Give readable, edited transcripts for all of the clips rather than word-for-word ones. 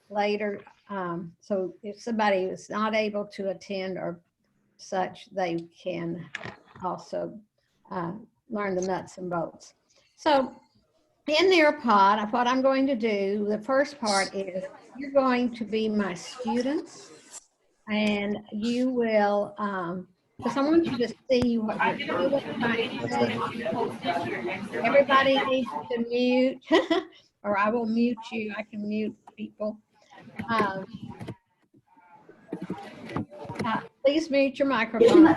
later. So if somebody is not able to attend or such, they can also learn the nuts and bolts. So in Nearpod, what I'm going to do, the first part is you're going to be my students, and you will, because I want you to see what you're doing. Everybody needs to mute, or I will mute you. I can mute people. Please mute your microphone.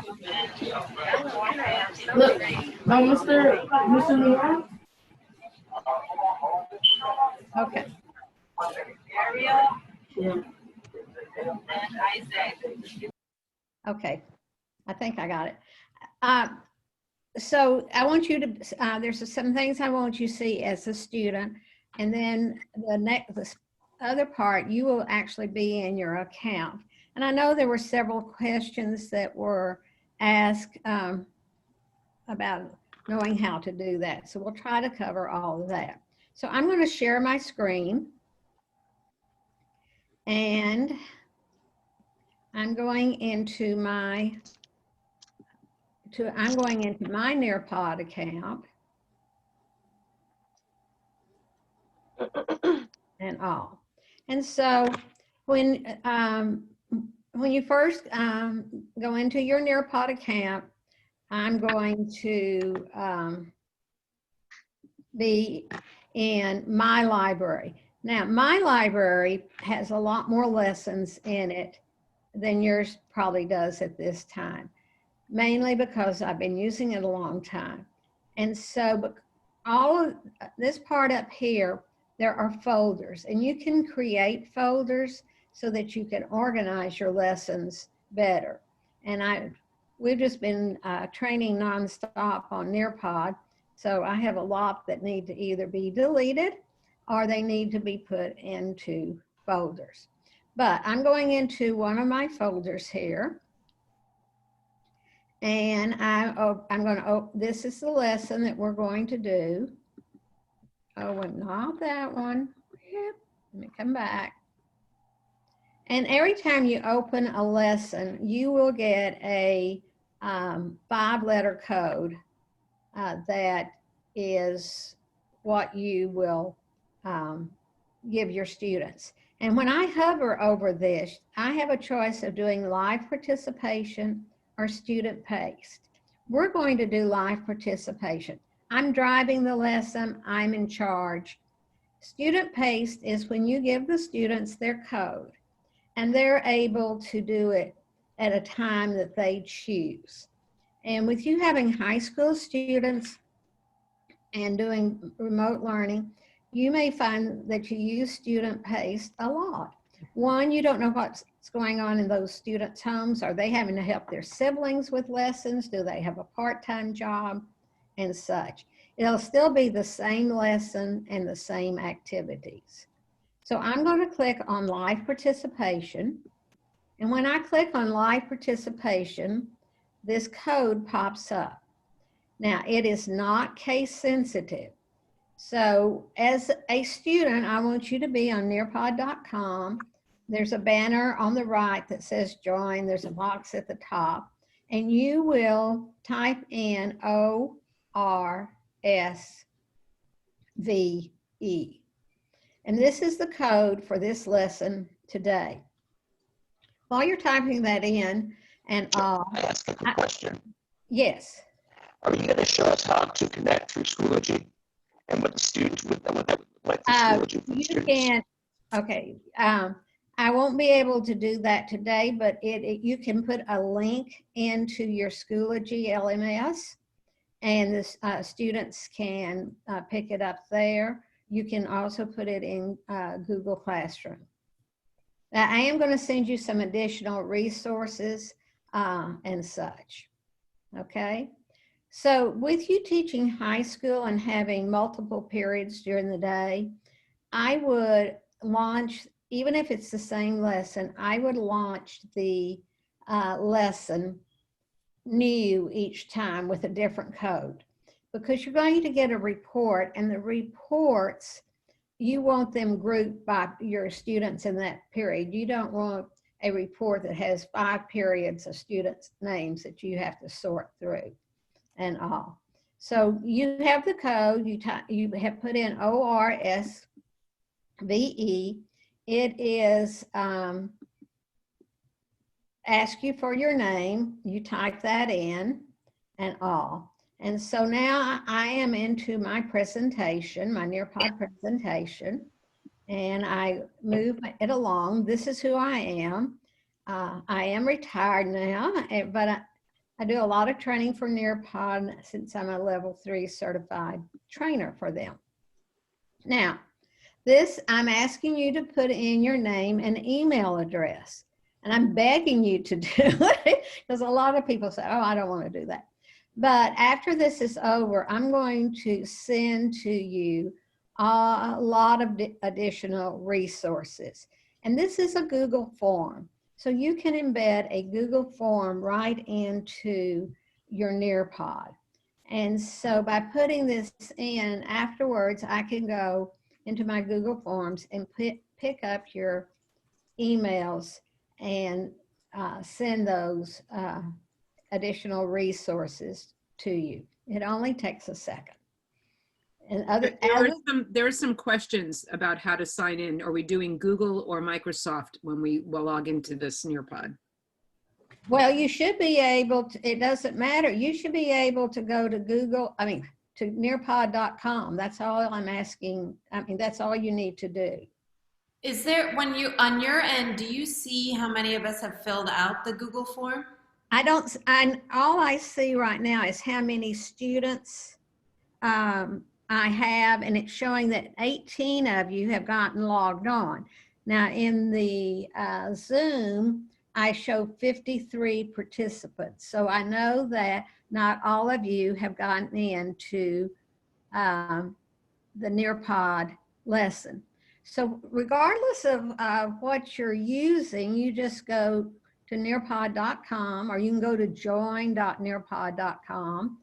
Look, no, Mr. Leon. Okay. Yeah. Okay. I think I got it. So I want you to, there's some things I want you to see as a student, and then the other part, you will actually be in your account. And I know there were several questions that were asked about knowing how to do that. So we'll try to cover all of that. So I'm going to share my screen, and I'm going into my Nearpod account and all. And so when you first go into your Nearpod account, I'm going to be in my library. Now, my library has a lot more lessons in it than yours probably does at this time, mainly because I've been using it a long time. And so all of this part up here, there are folders, and you can create folders so that you can organize your lessons better. And we've just been training nonstop on Nearpod, so I have a lot that need to either be deleted or they need to be put into folders. But I'm going into one of my folders here, and I'm going to, this is the lesson that we're going to do. Oh, and not that one. Yep. Let me come back. And every time you open a lesson, you will get a 5-letter code that is what you will give your students. And when I hover over this, I have a choice of doing live participation or student paced. We're going to do live participation. I'm driving the lesson, I'm in charge. Student paced is when you give the students their code and they're able to do it at a time that they choose. And with you having high school students and doing remote learning, you may find that you use student paced a lot. One, you don't know what's going on in those students' homes. Are they having to help their siblings with lessons? Do they have a part-time job and such? It'll still be the same lesson and the same activities. So I'm going to click on live participation. And when I click on live participation, this code pops up. Now, it is not case sensitive. So as a student, I want you to be on nearpod.com. There's a banner on the right that says join. There's a box at the top, and you will type in ORSVE. And this is the code for this lesson today. While you're typing that in, and I ask a question. Yes. Are you going to show us how to connect through Schoology and what the students would like for Schoology for the students? Can. Okay. I won't be able to do that today, but you can put a link into your Schoology LMS, and the students can pick it up there. You can also put it in Google Classroom. Now, I am going to send you some additional resources and such. Okay. So with you teaching high school and having multiple periods during the day, I would launch, even if it's the same lesson, I would launch the lesson new each time with a different code, because you're going to get a report, and the reports you want them grouped by your students in that period. You don't want a report that has 5 periods of students' names that you have to sort through and all. So you have the code, you have put in ORSVE. It is ask you for your name, you type that in and all. And so now I am into my presentation, my Nearpod presentation, and I move it along. This is who I am. I am retired now, but I do a lot of training for Nearpod since I'm a level 3 certified trainer for them. Now, this, I'm asking you to put in your name and email address. And I'm begging you to do it because a lot of people say, oh, I don't want to do that. But after this is over, I'm going to send to you a lot of additional resources. And this is a Google form. So you can embed a Google form right into your Nearpod. And so by putting this in afterwards, I can go into my Google Forms and pick up your emails and send those additional resources to you. It only takes a second. And there are some questions about how to sign in. Are we doing Google or Microsoft when we will log into this Nearpod? Well, you should be able to, it doesn't matter. You should be able to go to Google, to nearpod.com. That's all I'm asking. That's all you need to do. Is there, when you, on your end, do you see how many of us have filled out the Google form? All I see right now is how many students I have, and it's showing that 18 of you have gotten logged on. Now in the Zoom, I show 53 participants. So I know that not all of you have gotten into the Nearpod lesson. So regardless of what you're using, you just go to nearpod.com, or you can go to join.nearpod.com.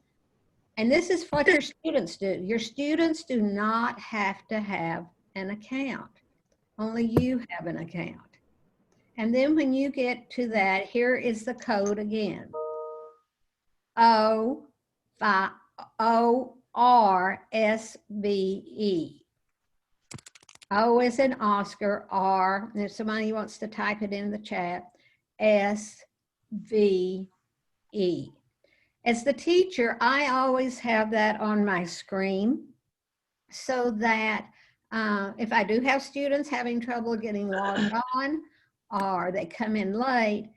And this is what your students do. Your students do not have to have an account. Only you have an account. And then when you get to that, here is the code again. ORSVE. O is in Oscar, R, and if somebody wants to type it in the chat, SVE. As the teacher, I always have that on my screen so that if I do have students having trouble getting logged on or they come in late,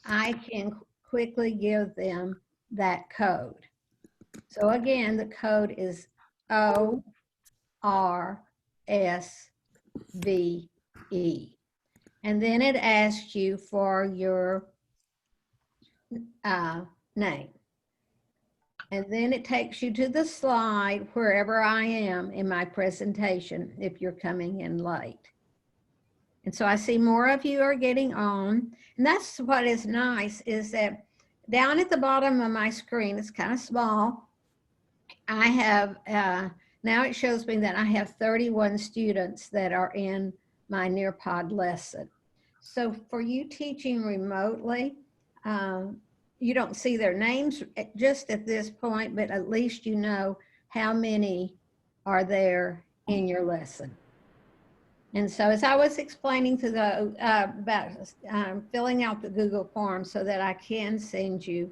I can quickly give them that code. So again, the code is ORSVE. And then it asks you for your name. And then it takes you to the slide wherever I am in my presentation if you're coming in late. And so I see more of you are getting on. And that's what is nice, is that down at the bottom of my screen, it's kind of small. I have, now it shows me that I have 31 students that are in my Nearpod lesson. So for you teaching remotely, you don't see their names just at this point, but at least you know how many are there in your lesson. And so as I was explaining to the about filling out the Google form so that I can send you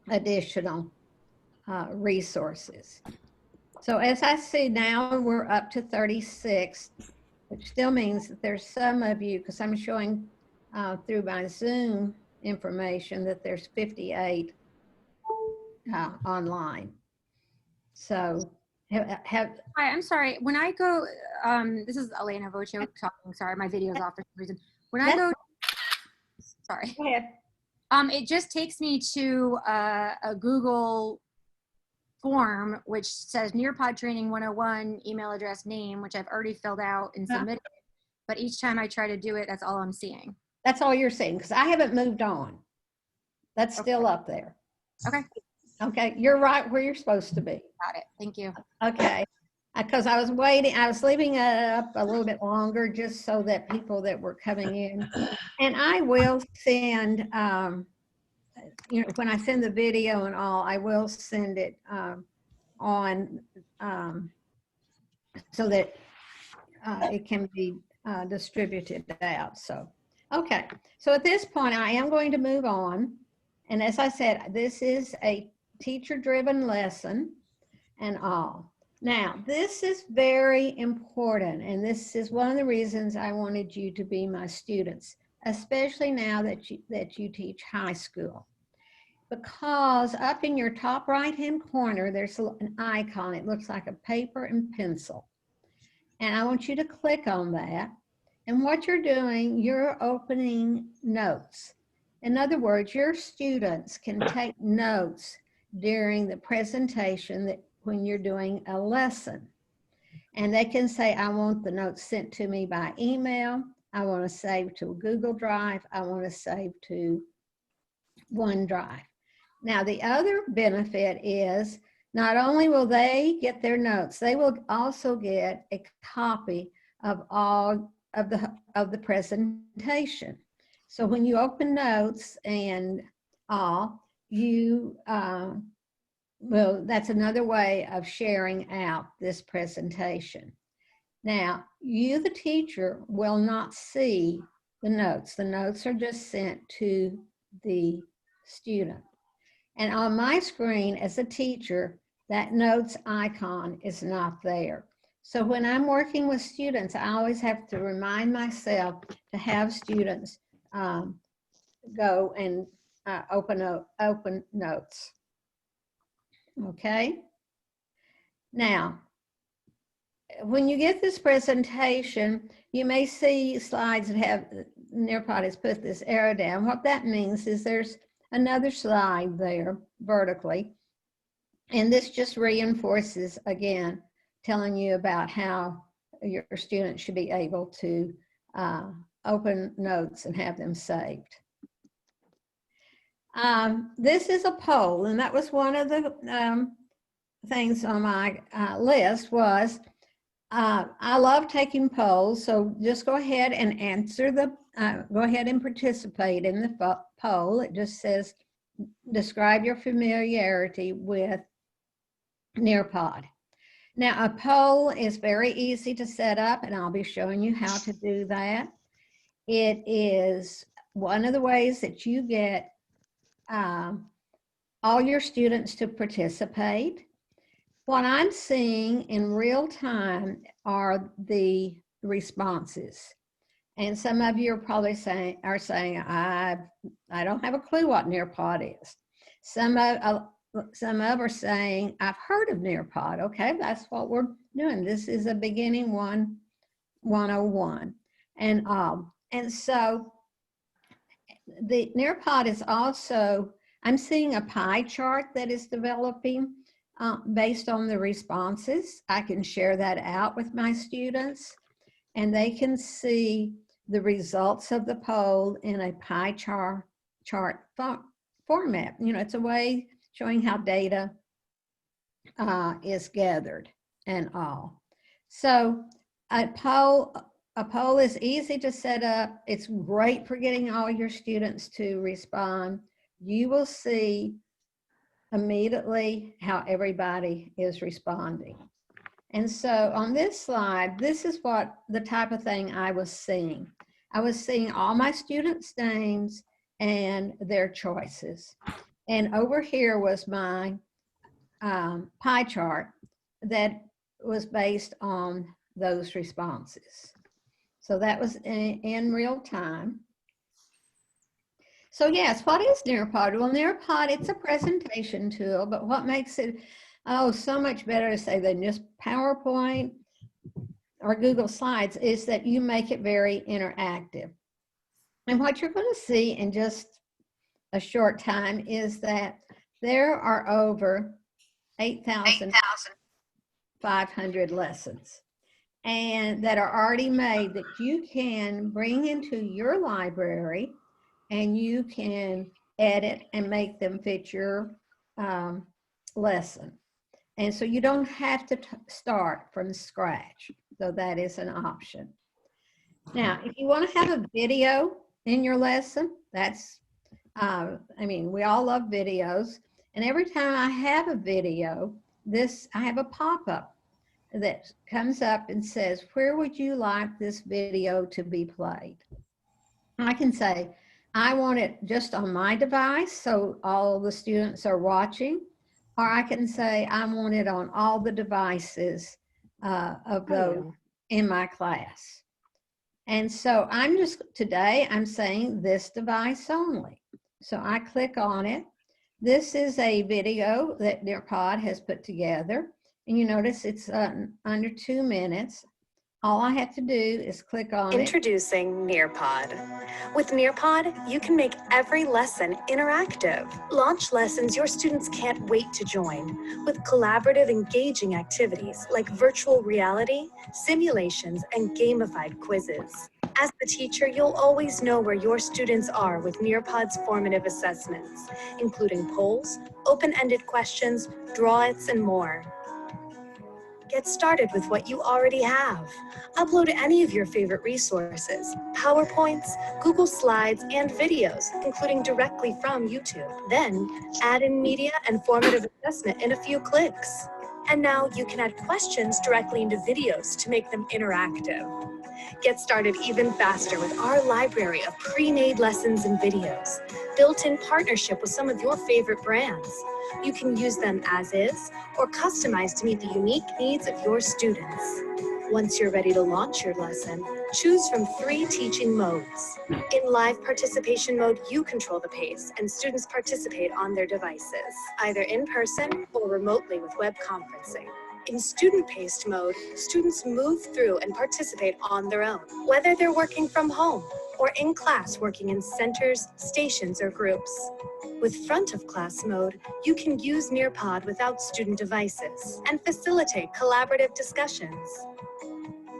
additional resources. So as I see now, we're up to 36, which still means that there's some of you, because I'm showing through my Zoom information that there's 58 online. So Hi, I'm sorry. When I go, this is Elena Voce talking. Sorry, my video is off for some reason. When I go, sorry. Go ahead. It just takes me to a Google form which says Nearpod Training 101, email address, name, which I've already filled out and submitted. But each time I try to do it, that's all I'm seeing. That's all you're seeing, because I haven't moved on. That's still up there. Okay. Okay, you're right where you're supposed to be. Got it. Thank you. Okay. because I was waiting, I was leaving it up a little bit longer just so that people that were coming in, and I will send, when I send the video and all, I will send it on so that it can be distributed out. So, okay. So at this point, I am going to move on. And as I said, this is a teacher-driven lesson and all. Now, this is very important, and this is one of the reasons I wanted you to be my students, especially now that you teach high school. Because up in your top right-hand corner, there's an icon. It looks like a paper and pencil. And I want you to click on that. And what you're doing, you're opening notes. In other words, your students can take notes during the presentation when you're doing a lesson. And they can say, I want the notes sent to me by email. I want to save to a Google Drive. I want to save to OneDrive. Now, the other benefit is not only will they get their notes, they will also get a copy of all of the presentation. So when you open notes and all, well, that's another way of sharing out this presentation. Now, you, the teacher, will not see the notes. The notes are just sent to the student. And on my screen as a teacher, that notes icon is not there. So when I'm working with students, I always have to remind myself to have students go and open notes. Okay. Now, when you get this presentation, you may see slides that have, Nearpod has put this arrow down. What that means is there's another slide there vertically. And this just reinforces, again, telling you about how your students should be able to open notes and have them saved. This is a poll, and that was one of the things on my list was, I love taking polls, so just go ahead and answer go ahead and participate in the poll. It just says, describe your familiarity with Nearpod. Now, a poll is very easy to set up, and I'll be showing you how to do that. It is one of the ways that you get all your students to participate. What I'm seeing in real time are the responses. And some of you are probably saying, I don't have a clue what Nearpod is. Some of are saying, I've heard of Nearpod. Okay, that's what we're doing. This is a beginning 101. And so the Nearpod is also, I'm seeing a pie chart that is developing based on the responses. I can share that out with my students, and they can see the results of the poll in a pie chart format. It's a way showing how data is gathered and all. So a poll is easy to set up. It's great for getting all your students to respond. You will see immediately how everybody is responding. And so on this slide, this is what the type of thing I was seeing. I was seeing all my students' names and their choices. And over here was my pie chart that was based on those responses. So that was in real time. So yes, what is Nearpod? Well, Nearpod, it's a presentation tool, but what makes it, so much better to say than just PowerPoint or Google Slides is that you make it very interactive. And what you're going to see in just a short time is that there are over 8,500 lessons and that are already made that you can bring into your library, and you can edit and make them fit your lesson. And so you don't have to start from scratch. So that is an option. Now, if you want to have a video in your lesson, that's, I mean, we all love videos. And every time I have a video, I have a pop-up that comes up and says, where would you like this video to be played? I can say, I want it just on my device, so all the students are watching, or I can say, I want it on all the devices of those in my class. And so today I'm saying this device only. So I click on it. This is a video that Nearpod has put together. And you notice it's under 2 minutes. All I have to do is click on it. Introducing Nearpod. With Nearpod, you can make every lesson interactive. Launch lessons your students can't wait to join with collaborative, engaging activities like virtual reality, simulations, and gamified quizzes. As the teacher, you'll always know where your students are with Nearpod's formative assessments, including polls, open-ended questions, draw-its, and more. Get started with what you already have. Upload any of your favorite resources, PowerPoints, Google Slides, and videos, including directly from YouTube. Then add in media and formative assessment in a few clicks. And now you can add questions directly into videos to make them interactive. Get started even faster with our library of pre-made lessons and videos, built in partnership with some of your favorite brands. You can use them as is or customize to meet the unique needs of your students. Once you're ready to launch your lesson, choose from 3 teaching modes. In live participation mode, you control the pace and students participate on their devices, either in person or remotely with web conferencing. In student-paced mode, students move through and participate on their own, whether they're working from home or in class working in centers, stations, or groups. With front-of-class mode, you can use Nearpod without student devices and facilitate collaborative discussions.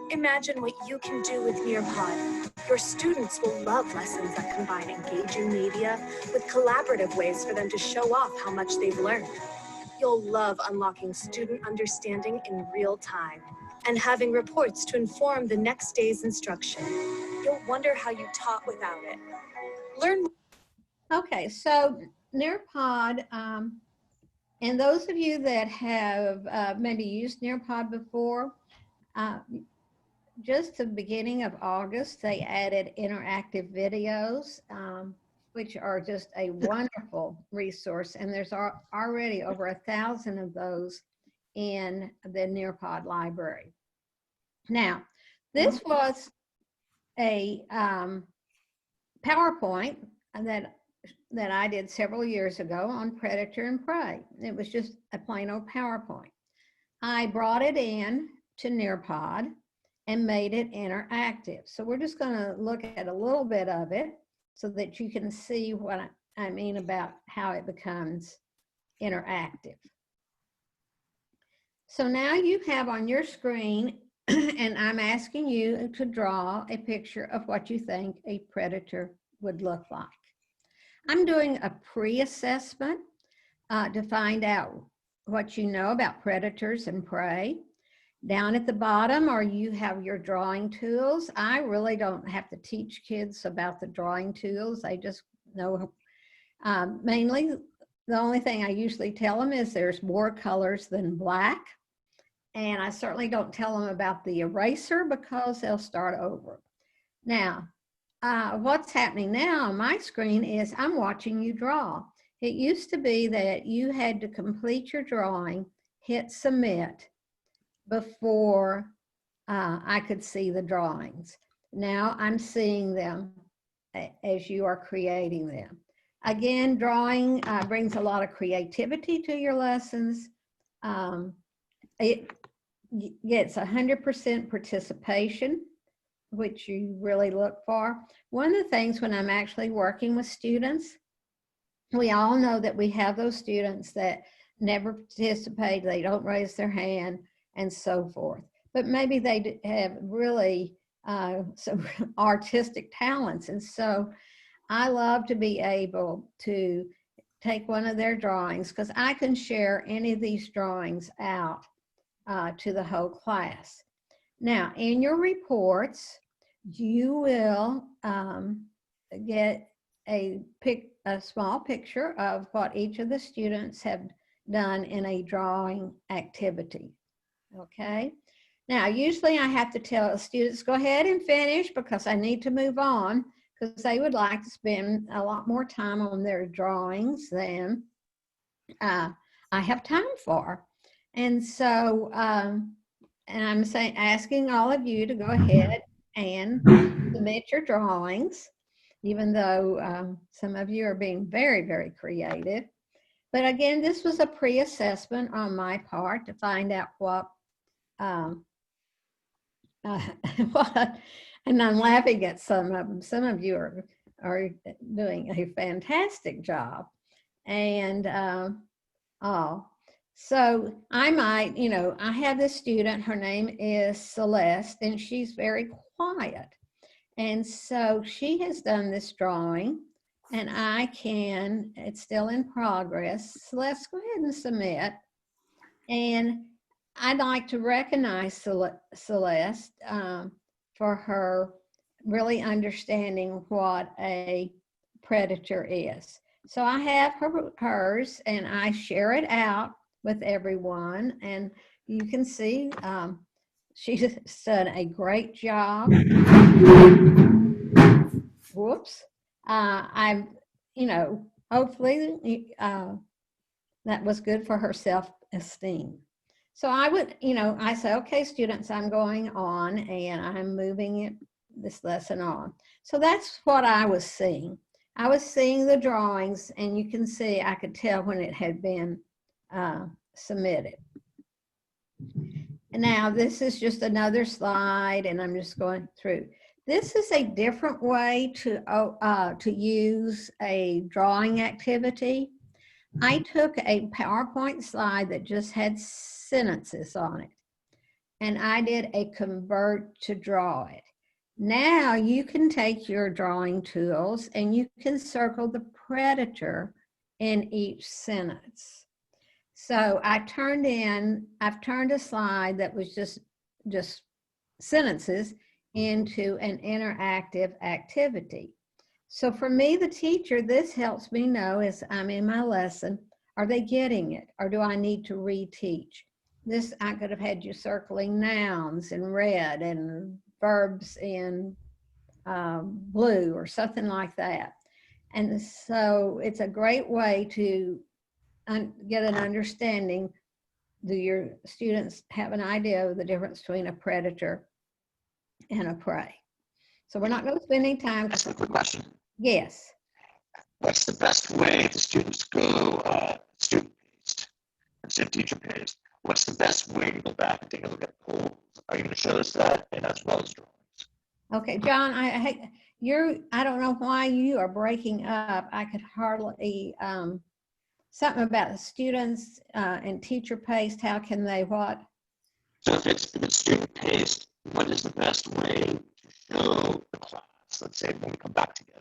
Imagine what you can do with Nearpod. Your students will love lessons that combine engaging media with collaborative ways for them to show off how much they've learned. You'll love unlocking student understanding in real time and having reports to inform the next day's instruction. You'll wonder how you taught without it. Learn. Okay, so Nearpod, and those of you that have maybe used Nearpod before, just the beginning of August, they added interactive videos, which are just a wonderful resource. And there's already over 1,000 of those in the Nearpod library. Now, this was a PowerPoint that I did several years ago on predator and prey. It was just a plain old PowerPoint. I brought it in to Nearpod and made it interactive. So we're just going to look at a little bit of it so that you can see what I mean about how it becomes interactive. So now you have on your screen, and I'm asking you to draw a picture of what you think a predator would look like. I'm doing a pre-assessment to find out what you know about predators and prey. Down at the bottom, or you have your drawing tools. I really don't have to teach kids about the drawing tools. They just know. Mainly, the only thing I usually tell them is there's more colors than black. And I certainly don't tell them about the eraser because they'll start over. Now, what's happening now on my screen is I'm watching you draw. It used to be that you had to complete your drawing, hit submit, before I could see the drawings. Now I'm seeing them as you are creating them. Again, drawing brings a lot of creativity to your lessons. It gets 100% participation, which you really look for. One of the things when I'm actually working with students, we all know that we have those students that never participate, they don't raise their hand, and so forth. But maybe they have really some artistic talents. And so I love to be able to take one of their drawings, because I can share any of these drawings out to the whole class. Now, in your reports, you will get a small picture of what each of the students have done in a drawing activity. Okay. Now, usually I have to tell students, go ahead and finish because I need to move on, because they would like to spend a lot more time on their drawings than I have time for. And so, and I'm asking all of you to go ahead and submit your drawings, even though some of you are being very, very creative. But again, this was a pre-assessment on my part to find out what, and I'm laughing at some of them. Some of you are doing a fantastic job. And so I might, I have this student, her name is Celeste, and she's very quiet. And so she has done this drawing, and it's still in progress. Celeste, go ahead and submit. And I'd like to recognize Celeste for her really understanding what a predator is. So I have hers, and I share it out with everyone, and you can see she's done a great job. Whoops. Hopefully that was good for her self-esteem. So I would, I say, okay, students, I'm going on and I'm moving this lesson on. So that's what I was seeing. I was seeing the drawings, and you can see, I could tell when it had been submitted. And now this is just another slide, and I'm just going through. This is a different way to use a drawing activity. I took a PowerPoint slide that just had sentences on it, and I did a convert to draw it. Now you can take your drawing tools and you can circle the predator in each sentence. So I've turned a slide that was just sentences into an interactive activity. So for me, the teacher, this helps me know as I'm in my lesson, are they getting it, or do I need to reteach? This, I could have had you circling nouns in red and verbs in blue or something like that. And so it's a great way to get an understanding. Do your students have an idea of the difference between a predator and a prey? So we're not going to spend any time. That's a quick question. Yes. What's the best way the students go student-paced instead of teacher-paced? What's the best way to go back and take a look at polls? Are you going to show us that, and as well as drawings? Okay, John, I don't know why you are breaking up. I could hardly, something about the students and teacher-paced, how can they what? So if it's student-paced, what is the best way to show the class? Let's say when we come back together.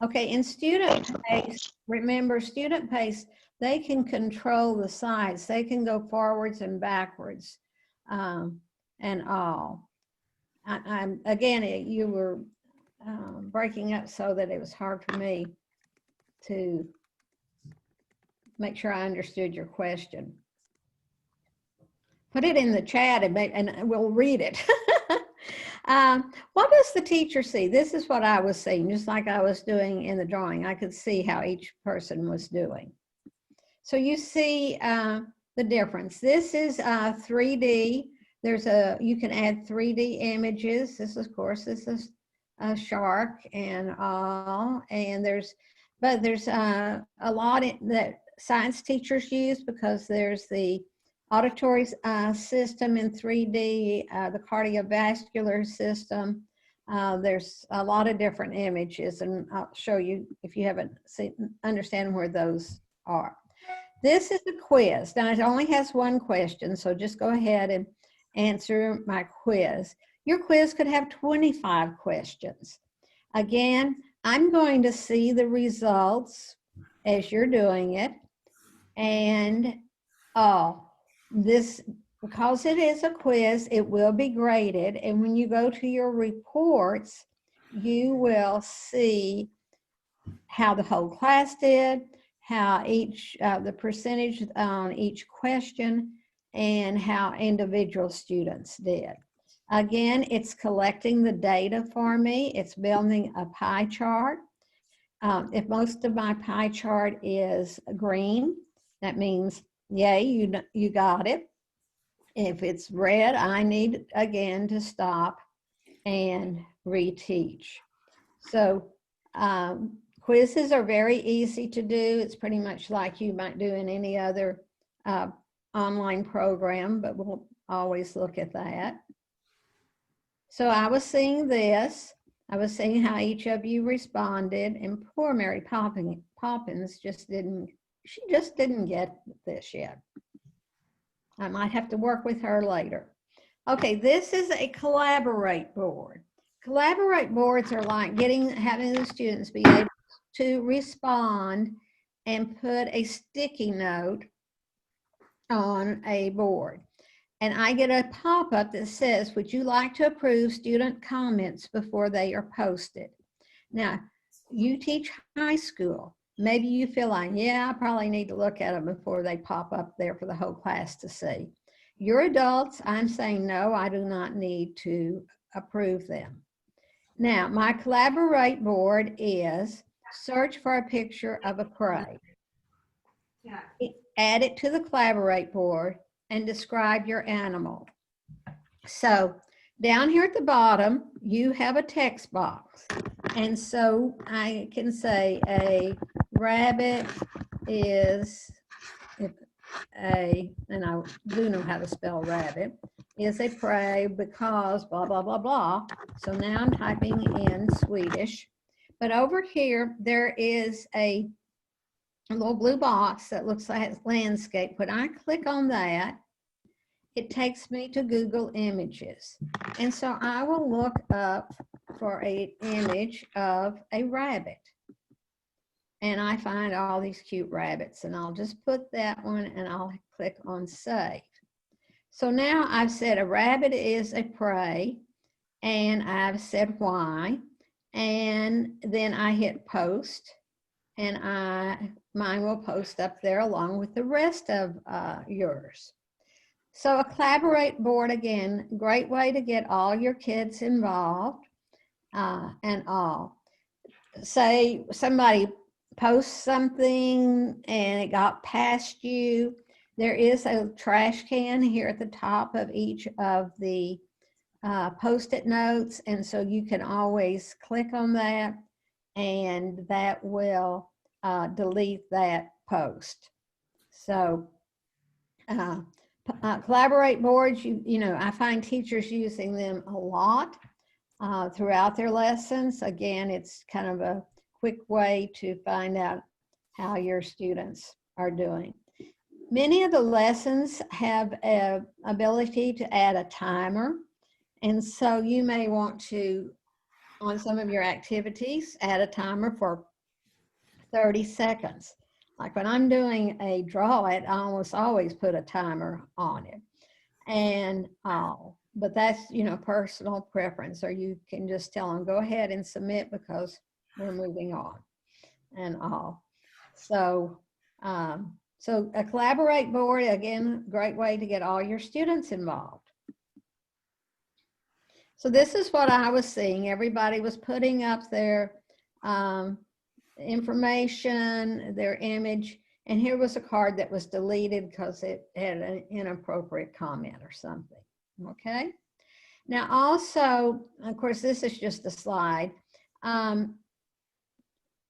Okay, in student-paced, remember student-paced, they can control the sides. They can go forwards and backwards and all. Again, you were breaking up so that it was hard for me to make sure I understood your question. Put it in the chat and we'll read it. What does the teacher see? This is what I was seeing, just like I was doing in the drawing. I could see how each person was doing. So you see the difference. This is 3D. You can add 3D images. This, of course, is a shark and all. And there's a lot that science teachers use, because there's the auditory system in 3D, the cardiovascular system. There's a lot of different images, and I'll show you if you haven't understand where those are. This is a quiz. Now, it only has one question, so just go ahead and answer my quiz. Your quiz could have 25 questions. Again, I'm going to see the results as you're doing it. And this, because it is a quiz, it will be graded. And when you go to your reports, you will see how the whole class did, how each, the percentage on each question, and how individual students did. Again, it's collecting the data for me. It's building a pie chart. If most of my pie chart is green, that means, yay, you got it. If it's red, I need, again, to stop and reteach. So quizzes are very easy to do. It's pretty much like you might do in any other online program, but we'll always look at that. So I was seeing this. I was seeing how each of you responded, and poor Mary Poppins just didn't get this yet. I might have to work with her later. Okay, this is a collaborate board. Collaborate boards are like having the students be able to respond and put a sticky note on a board. And I get a pop-up that says, would you like to approve student comments before they are posted? Now, you teach high school. Maybe you feel like, yeah, I probably need to look at them before they pop up there for the whole class to see. You're adults, I'm saying, no, I do not need to approve them. Now, my collaborate board is search for a picture of a prey. Add it to the collaborate board and describe your animal. So down here at the bottom, you have a text box. And so I can say a rabbit is and I do know how to spell rabbit, is a prey because blah, blah, blah, blah. So now I'm typing in Swedish. But over here, there is a little blue box that looks like landscape. When I click on that, it takes me to Google Images. And so I will look up for an image of a rabbit. And I find all these cute rabbits, and I'll just put that one and I'll click on save. So now I've said a rabbit is a prey, and I've said why, and then I hit post, and mine will post up there along with the rest of yours. So a collaborate board, again, great way to get all your kids involved and all. Say somebody posts something and it got past you. There is a trash can here at the top of each of the Post-it notes, and so you can always click on that, and that will delete that post. So collaborate boards, you know, I find teachers using them a lot throughout their lessons. Again, it's kind of a quick way to find out how your students are doing. Many of the lessons have an ability to add a timer. And so you may want to, on some of your activities, add a timer for 30 seconds. Like when I'm doing a draw it, I almost always put a timer on it. And but that's, you know, personal preference, or you can just tell them, go ahead and submit because we're moving on and all. So, so a collaborate board, again, great way to get all your students involved. So this is what I was seeing. Everybody was putting up their information, their image, and here was a card that was deleted because it had an inappropriate comment or something, okay? Now also, of course, this is just a slide.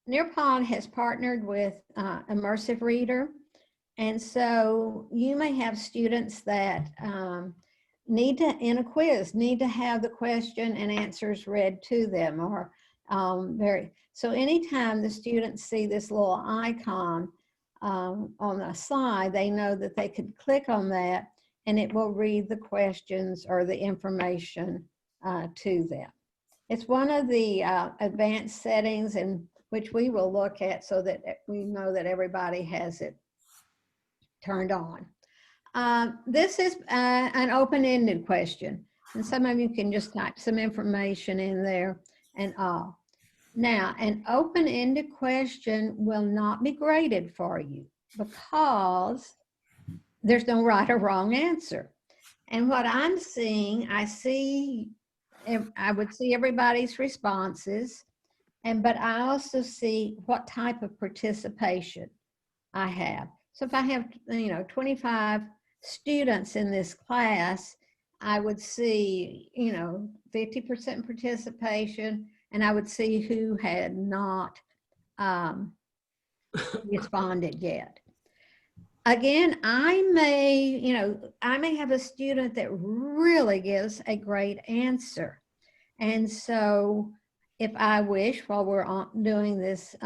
Nearpod has partnered with Immersive Reader, and so you may have students that need to, in a quiz, need to have the question and answers read to them, or so anytime the students see this little icon on the slide, they know that they could click on that and it will read the questions or the information to them. It's one of the advanced settings in which we will look at so that we know that everybody has it turned on. This is an open-ended question, and some of you can just type some information in there and all. Now, an open-ended question will not be graded for you because there's no right or wrong answer. And what I'm seeing, I would see everybody's responses, but I also see what type of participation I have. So if I have, 25 students in this class, I would see, 50% participation, and I would see who had not responded yet. Again, I may have a student that really gives a great answer. And so if I wish, while we're doing this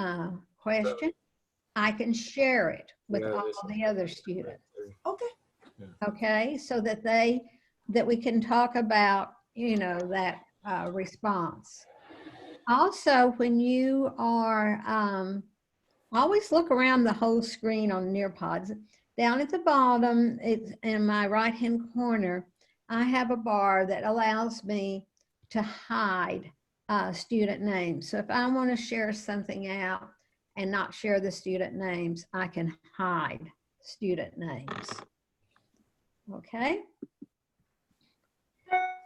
question, I can share it with all the other students. Okay. Okay, so that we can talk about, that response. Also, when you are, always look around the whole screen on Nearpods. Down at the bottom, it's in my right-hand corner, I have a bar that allows me to hide student names. So if I want to share something out and not share the student names, I can hide student names. Okay.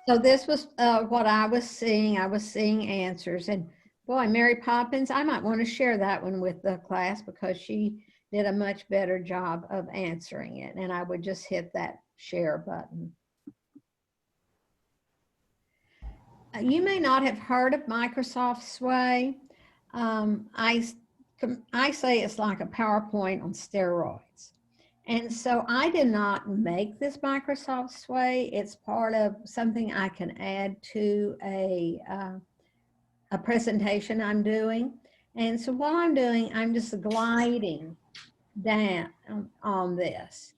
So this was what I was seeing. I was seeing answers, and boy, Mary Poppins, I might want to share that one with the class because she did a much better job of answering it. And I would just hit that share button. You may not have heard of Microsoft Sway. I say it's like a PowerPoint on steroids. And so I did not make this Microsoft Sway. It's part of something I can add to a presentation I'm doing. And so what I'm doing, I'm just gliding down on this.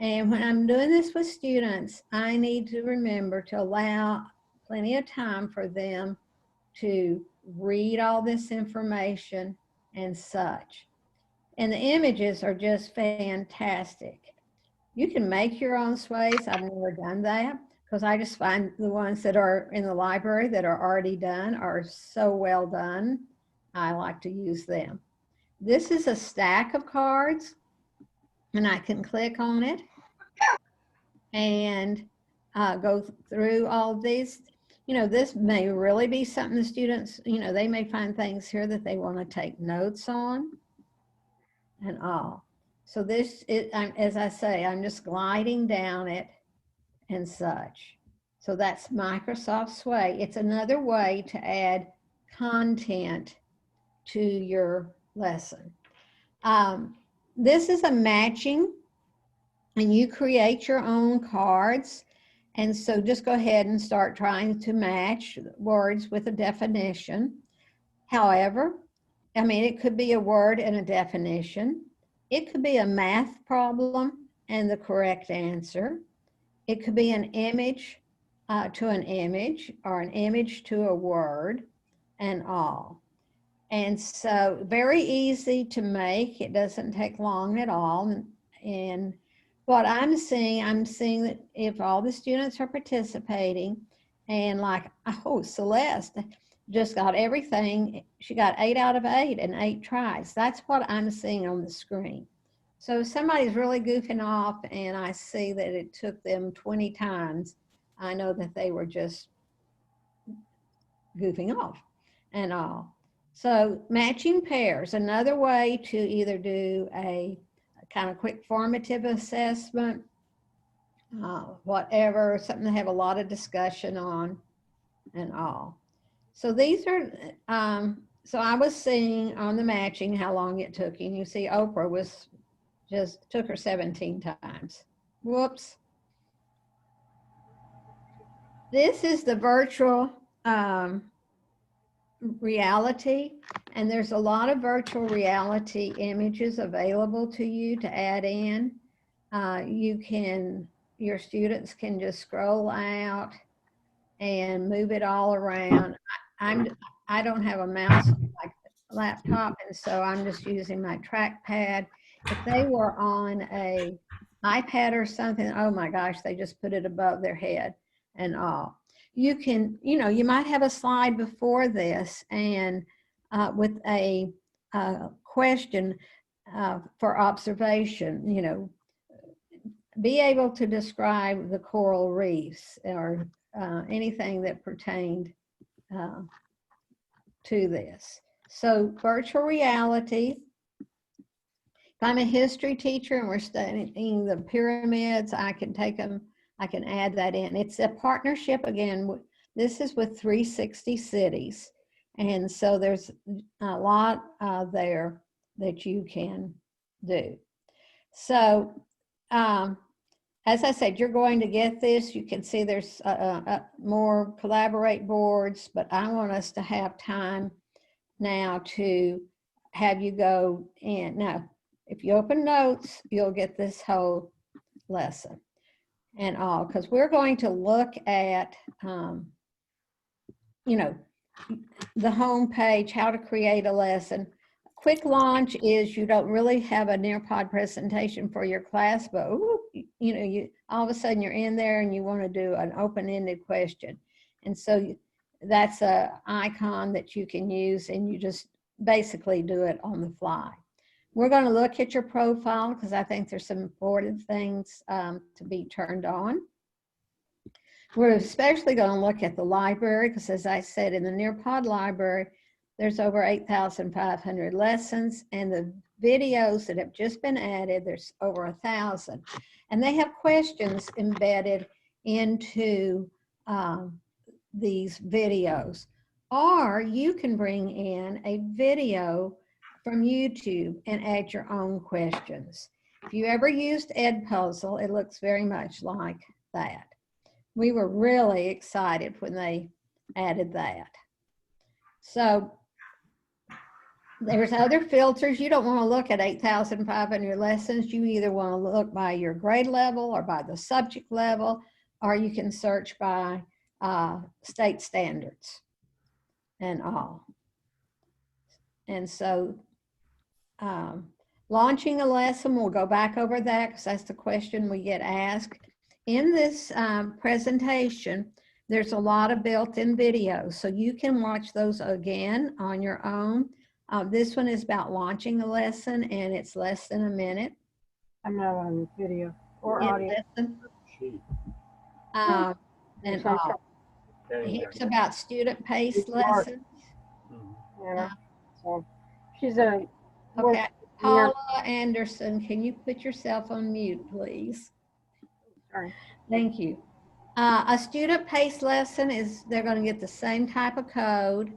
And when I'm doing this with students, I need to remember to allow plenty of time for them to read all this information and such. And the images are just fantastic. You can make your own sways. I've never done that because I just find the ones that are in the library that are already done are so well done. I like to use them. This is a stack of cards, and I can click on it and go through all these. This may really be something the students, they may find things here that they want to take notes on and all. So this is, as I say, I'm just gliding down it and such. So that's Microsoft Sway. It's another way to add content to your lesson. This is a matching, and you create your own cards. And so just go ahead and start trying to match words with a definition. However, it could be a word and a definition. It could be a math problem and the correct answer. It could be an image to an image, or an image to a word, and all. And so very easy to make. It doesn't take long at all. And what I'm seeing that if all the students are participating, and like, oh, Celeste just got everything. She got 8 out of 8 and 8 tries. That's what I'm seeing on the screen. So if somebody's really goofing off and I see that it took them 20 times, I know that they were just goofing off and all. So matching pairs, another way to either do a kind of quick formative assessment, whatever, something to have a lot of discussion on and all. So these are, so I was seeing on the matching how long it took. And you see Oprah took her 17 times. Whoops. This is the virtual reality, and there's a lot of virtual reality images available to you to add in. Your students can just scroll out and move it all around. I don't have a mouse on my laptop, and so I'm just using my trackpad. If they were on a iPad or something, oh my gosh, they just put it above their head and all. You can, you might have a slide before this and with a question for observation, be able to describe the coral reefs or anything that pertained to this. So virtual reality. If I'm a history teacher and we're studying the pyramids, I can take them, I can add that in. It's a partnership again. This is with 360 cities. And so there's a lot there that you can do. So as I said, you're going to get this. You can see there's more collaborate boards, but I want us to have time now to have you go in. Now, if you open notes, you'll get this whole lesson and all, because we're going to look at, the home page, how to create a lesson. Quick launch is you don't really have a Nearpod presentation for your class, but you all of a sudden you're in there and you want to do an open-ended question. And so that's an icon that you can use, and you just basically do it on the fly. We're going to look at your profile because I think there's some important things to be turned on. We're especially going to look at the library because, as I said, in the Nearpod library, there's over 8,500 lessons, and the videos that have just been added, there's over 1,000. And they have questions embedded into these videos. Or you can bring in a video from YouTube and add your own questions. If you ever used Edpuzzle, it looks very much like that. We were really excited when they added that. So there's other filters. You don't want to look at 8,500 lessons. You either want to look by your grade level or by the subject level, or you can search by state standards and all. And so launching a lesson, we'll go back over that because that's the question we get asked. In this presentation, there's a lot of built-in videos, so you can watch those again on your own. This one is about launching a lesson, and it's less than a minute. I'm not on video or audio. And here's about student-paced lessons. Yeah. So she's a. Okay, Paula Anderson, can you put yourself on mute, please? Sorry. Thank you. A student-paced lesson is they're going to get the same type of code.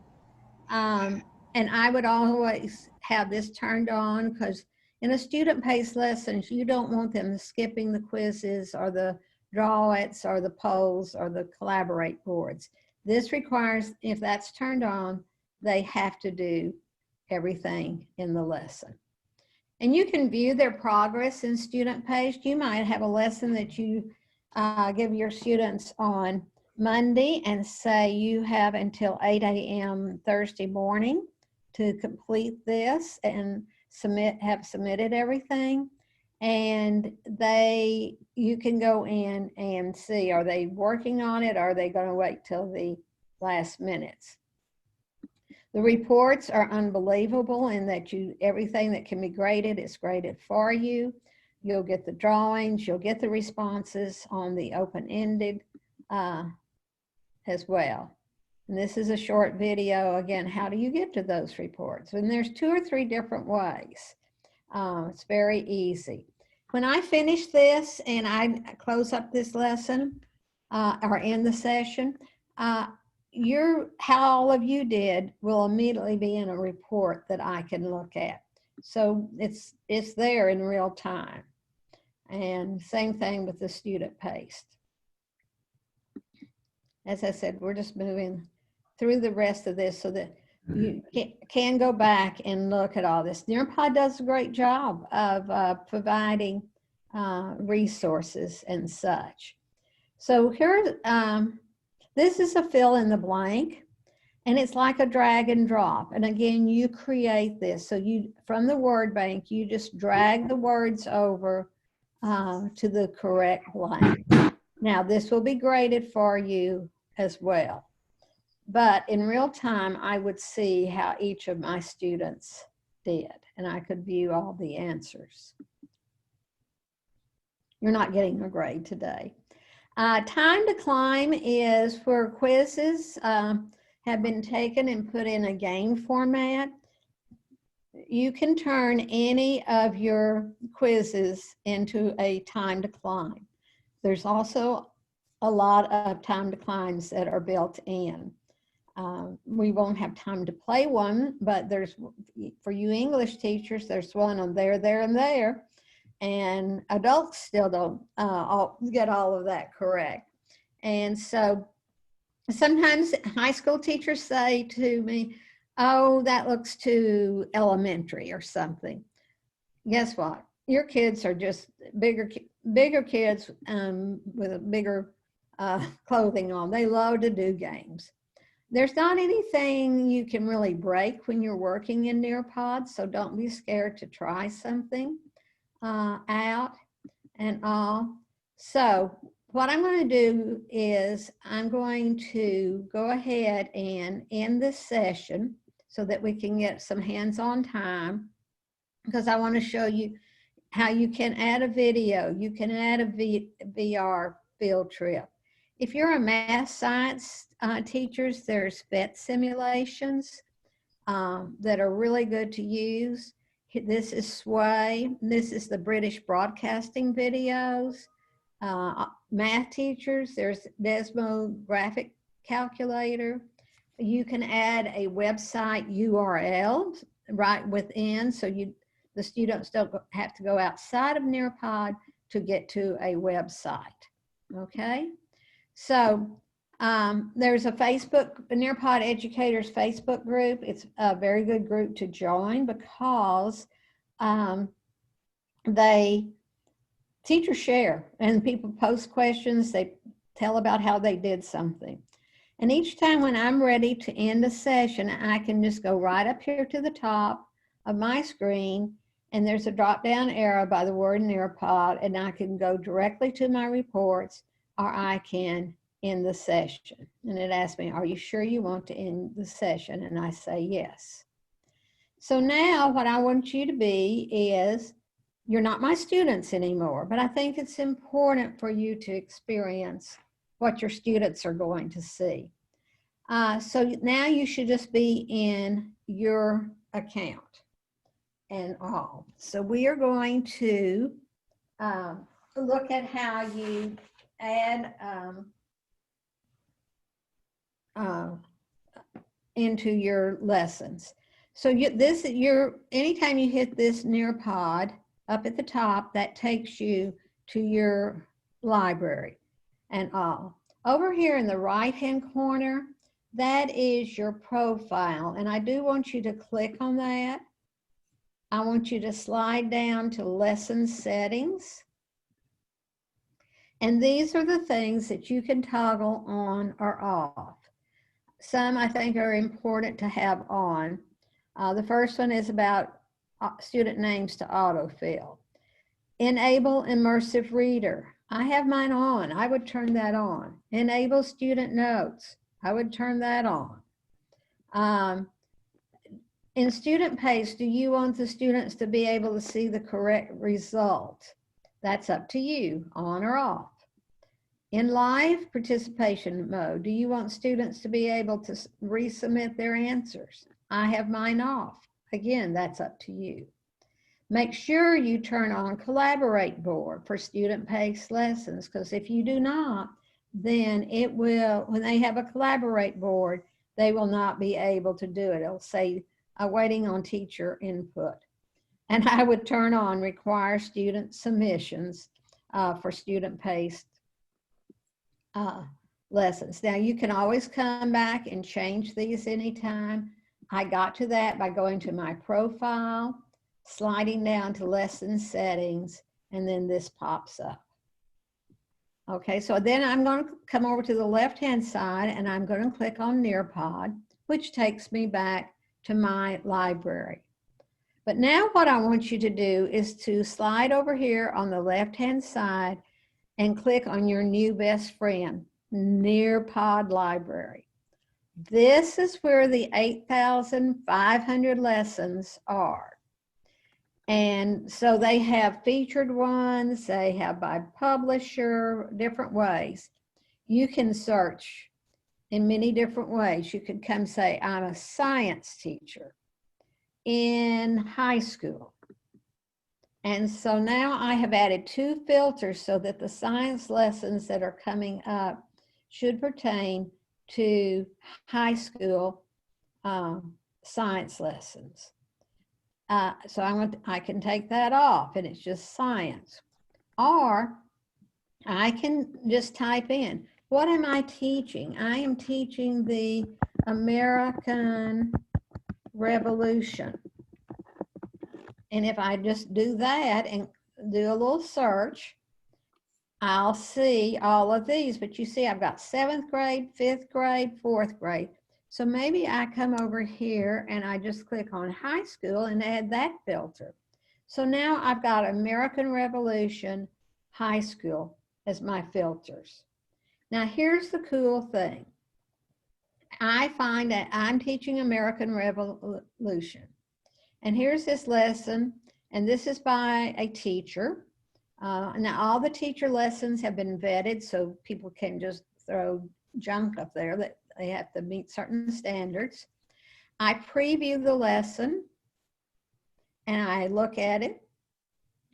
And I would always have this turned on because in a student-paced lessons, you don't want them skipping the quizzes or the draw-its or the polls or the collaborate boards. This requires, if that's turned on, they have to do everything in the lesson. And you can view their progress in student-paced. You might have a lesson that you give your students on Monday and say you have until 8 a.m. Thursday morning to complete this and have submitted everything. And you can go in and see, are they working on it? Or are they going to wait till the last minutes? The reports are unbelievable in that everything that can be graded is graded for you. You'll get the drawings, you'll get the responses on the open-ended as well. And this is a short video. Again, how do you get to those reports? And there's 2 or 3 different ways. It's very easy. When I finish this and I close up this lesson or end the session, how all of you did will immediately be in a report that I can look at. So it's there in real time. And same thing with the student-paced. As I said, we're just moving through the rest of this so that you can go back and look at all this. Nearpod does a great job of providing resources and such. So here, this is a fill in the blank. And it's like a drag and drop. And again, you create this. So you, from the word bank, you just drag the words over to the correct blank. Now, this will be graded for you as well. But in real time, I would see how each of my students did, and I could view all the answers. You're not getting a grade today. Time to climb is where quizzes have been taken and put in a game format. You can turn any of your quizzes into a time to climb. There's also a lot of time to climbs that are built in. We won't have time to play one, but there's, for you English teachers, there's one on there, there, and there. And adults still don't get all of that correct. And so sometimes high school teachers say to me, oh, that looks too elementary or something. Guess what? Your kids are just bigger kids with a bigger clothing on. They love to do games. There's not anything you can really break when you're working in Nearpod, so don't be scared to try something out and all. So what I'm going to do is I'm going to go ahead and end this session so that we can get some hands-on time, because I want to show you how you can add a video. You can add a VR field trip. If you're a math science teachers, there's PhET simulations that are really good to use. This is Sway. This is the British Broadcasting videos. Math teachers, there's Desmo Graphic Calculator. You can add a website URL right within, so the students don't have to go outside of Nearpod to get to a website. Okay, so there's a Nearpod Educators Facebook group. It's a very good group to join because teachers share and people post questions. They tell about how they did something. And each time when I'm ready to end a session, I can just go right up here to the top of my screen, and there's a drop-down arrow by the word Nearpod, and I can go directly to my reports, or I can end the session. And it asks me, are you sure you want to end the session? And I say yes. So now what I want you to be is, you're not my students anymore, but I think it's important for you to experience what your students are going to see. So now you should just be in your account and all. So we are going to look at how you add into your lessons. So anytime you hit this Nearpod up at the top, that takes you to your library and all. Over here in the right-hand corner, that is your profile. And I do want you to click on that. I want you to slide down to lesson settings. And these are the things that you can toggle on or off. Some I think are important to have on. The first one is about student names to autofill. Enable immersive reader. I have mine on. I would turn that on. Enable student notes. I would turn that on. In student pace, do you want the students to be able to see the correct result? That's up to you, on or off. In live participation mode, do you want students to be able to resubmit their answers? I have mine off. Again, that's up to you. Make sure you turn on Collaborate Board for student-paced lessons, because if you do not, then it will, when they have a Collaborate Board, they will not be able to do it. It'll say, waiting on teacher input. And I would turn on Require Student Submissions for student-paced lessons. Now, you can always come back and change these anytime. I got to that by going to my profile, sliding down to lesson settings, and then this pops up. Okay, so then I'm going to come over to the left-hand side and I'm going to click on Nearpod. which takes me back to my library. But now what I want you to do is to slide over here on the left-hand side and click on your new best friend, Nearpod Library. This is where the 8,500 lessons are. And so they have featured ones, they have by publisher, different ways. You can search in many different ways. You could come say, I'm a science teacher in high school. And so now I have added 2 filters so that the science lessons that are coming up should pertain to high school science lessons. So I can take that off and it's just science. Or I can just type in, what am I teaching? I am teaching the American Revolution. And if I just do that and do a little search, I'll see all of these. But you see, I've got 7th grade, 5th grade, 4th grade. So maybe I come over here and I just click on high school and add that filter. So now I've got American Revolution High School as my filters. Now here's the cool thing. I find that I'm teaching American Revolution. And here's this lesson, and this is by a teacher. Now all the teacher lessons have been vetted, so people can just throw junk up there that they have to meet certain standards. I preview the lesson and I look at it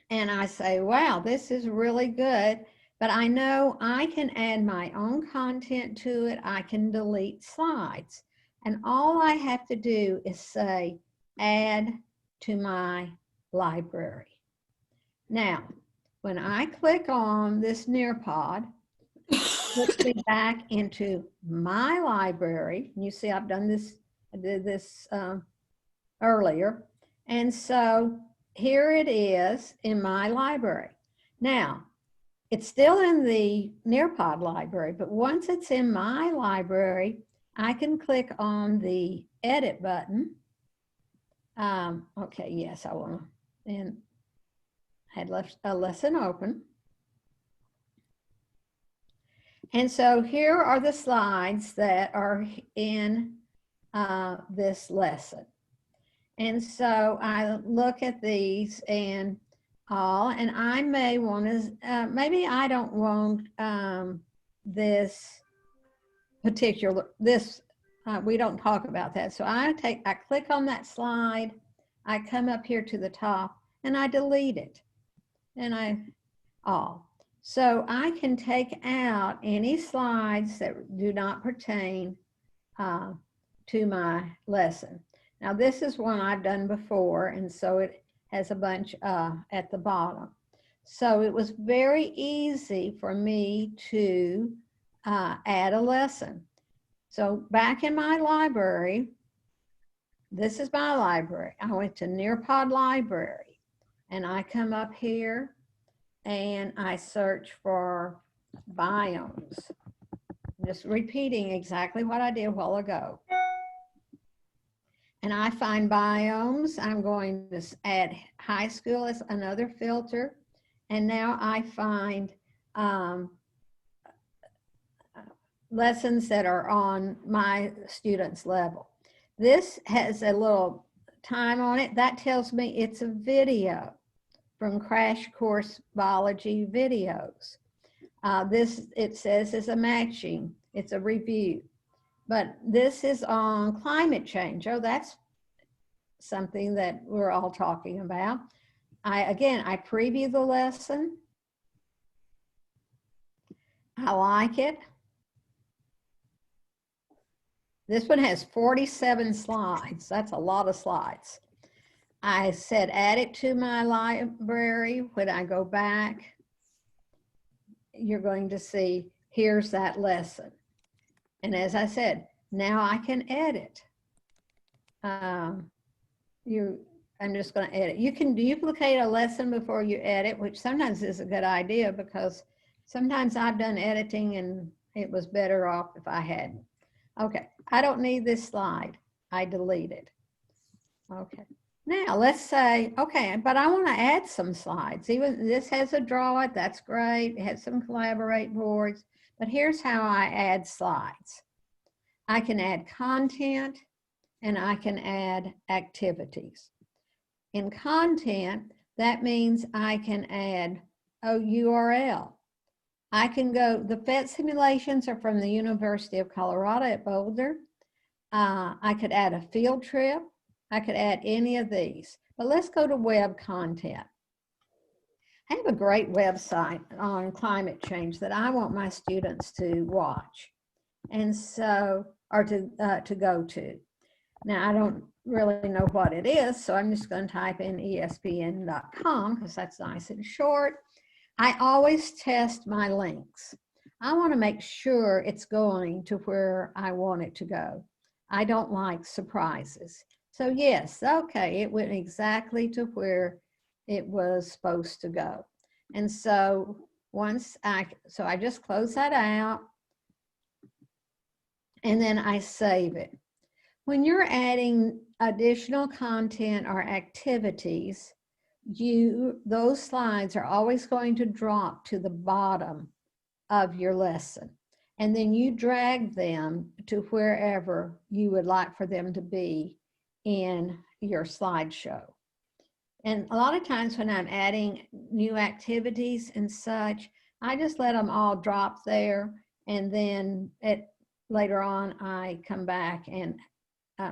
and I say, wow, this is really good, but I know I can add my own content to it. I can delete slides. And all I have to do is say, add to my library. Now, when I click on this Nearpod, puts me back into my library. You see, I've done this, I did this earlier. And so here it is in my library. Now, it's still in the Nearpod library, but once it's in my library, I can click on the edit button. Okay, yes, I want to, and I had left a lesson open. And so here are the slides that are in this lesson. And so I look at these and all, and I may want to, maybe I don't want this particular, we don't talk about that. So I click on that slide, I come up here to the top and I delete it and So I can take out any slides that do not pertain to my lesson. Now this is one I've done before, and so it has a bunch at the bottom. So it was very easy for me to add a lesson. So back in my library, this is my library. I went to Nearpod Library, and I come up here and I search for biomes. I'm just repeating exactly what I did a while ago. And I find biomes. I'm going to add high school as another filter. And now I find lessons that are on my students' level. This has a little time on it. That tells me it's a video from Crash Course Biology videos. This, it says, is a matching. It's a review. But this is on climate change. Oh, that's something that we're all talking about. I preview the lesson. I like it. This one has 47 slides. That's a lot of slides. I said add it to my library. When I go back, you're going to see here's that lesson. And as I said, now I can edit. I'm just going to edit. You can duplicate a lesson before you edit, which sometimes is a good idea because sometimes I've done editing and it was better off if I hadn't. Okay, I don't need this slide. I deleted. Okay, now let's say, okay, but I want to add some slides. Even this has a draw it, that's great. It has some collaborate boards, but here's how I add slides. I can add content and I can add activities. In content, that means I can add a URL. I can go, the PhET simulations are from the University of Colorado at Boulder. I could add a field trip. I could add any of these, but let's go to web content. I have a great website on climate change that I want my students to watch, and so, or to go to. Now, I don't really know what it is, so I'm just going to type in espn.com because that's nice and short. I always test my links. I want to make sure it's going to where I want it to go. I don't like surprises. So yes, okay, it went exactly to where it was supposed to go. And so so I just close that out and then I save it. When you're adding additional content or activities, those slides are always going to drop to the bottom of your lesson. And then you drag them to wherever you would like for them to be in your slideshow. And a lot of times when I'm adding new activities and such, I just let them all drop there. And then later on, I come back and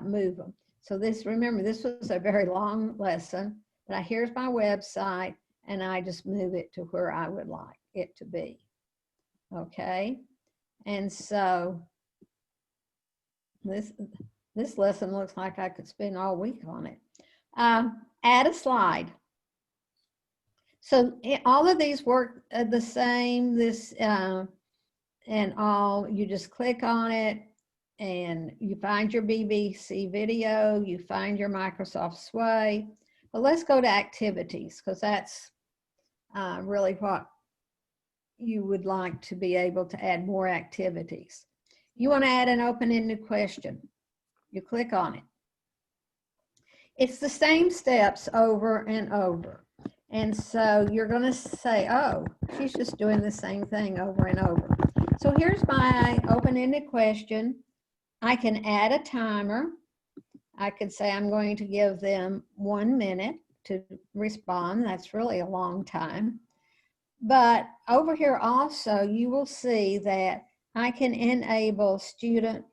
move them. So remember, this was a very long lesson, but here's my website and I just move it to where I would like it to be. Okay. And so this lesson looks like I could spend all week on it. Add a slide. So all of these work the same, and all, you just click on it and you find your BBC video, you find your Microsoft Sway. But let's go to activities because that's really what you would like to be able to add more activities. You want to add an open-ended question. You click on it. It's the same steps over and over. And so you're going to say, oh, she's just doing the same thing over and over. So here's my open-ended question. I can add a timer. I could say I'm going to give them 1 minute to respond. That's really a long time. But over here also, you will see that I can enable student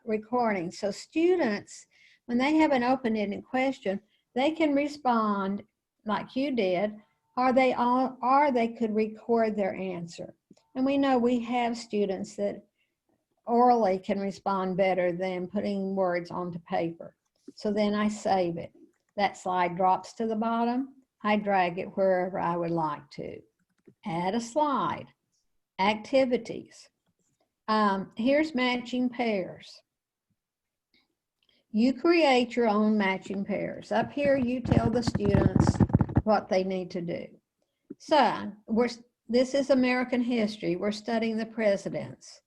recording. So students, when they have an open-ended question, they can respond like you did, or they could record their answer. And we know we have students that orally can respond better than putting words onto paper. So then I save it. That slide drops to the bottom. I drag it wherever I would like to. Add a slide. Activities. Here's matching pairs. You create your own matching pairs. Up here, you tell the students what they need to do. So this is American history. We're studying the presidents.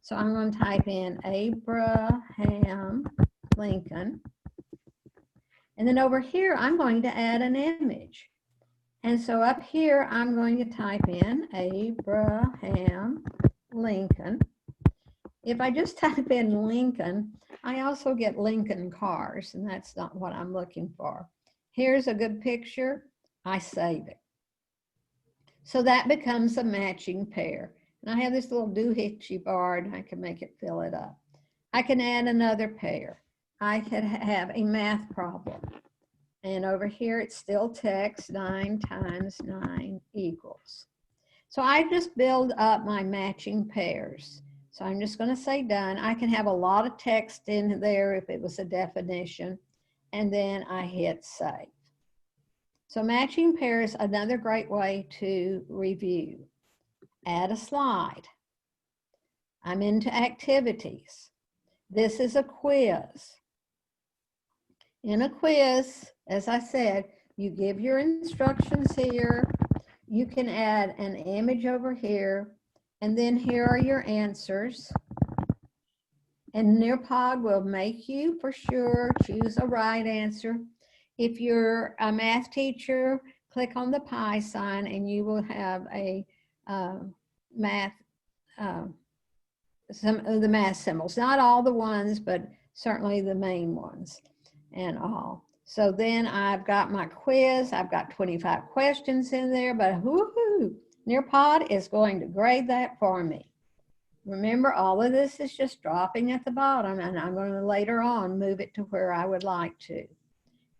So I'm going to type in Abraham Lincoln. And then over here, I'm going to add an image. And so up here, I'm going to type in Abraham Lincoln. If I just type in Lincoln, I also get Lincoln cars, and that's not what I'm looking for. Here's a good picture. I save it. So that becomes a matching pair. And I have this little doohickey bar, and I can make it fill it up. I can add another pair. I could have a math problem. And over here, it's still text, 9 times 9 equals. So I just build up my matching pairs. So I'm just going to say done. I can have a lot of text in there if it was a definition, and then I hit save. So matching pairs, another great way to review. Add a slide. I'm into activities. This is a quiz. In a quiz, as I said, you give your instructions here. You can add an image over here. And then here are your answers. And Nearpod will make you for sure choose a right answer. If you're a math teacher, click on the pi sign and you will have a math, some of the math symbols. Not all the ones, but certainly the main ones and all. So then I've got my quiz. I've got 25 questions in there, but woohoo, Nearpod is going to grade that for me. Remember, all of this is just dropping at the bottom, and I'm going to later on move it to where I would like to.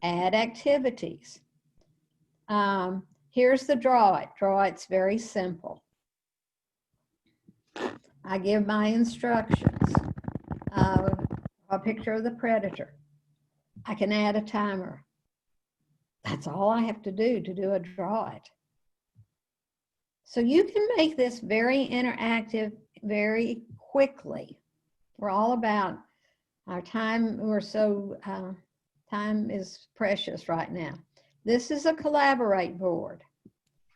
Add activities. Here's the draw it. Draw it's very simple. I give my instructions. A picture of the predator. I can add a timer. That's all I have to do a draw it. So you can make this very interactive very quickly. We're all about our time. Time is precious right now. This is a collaborate board.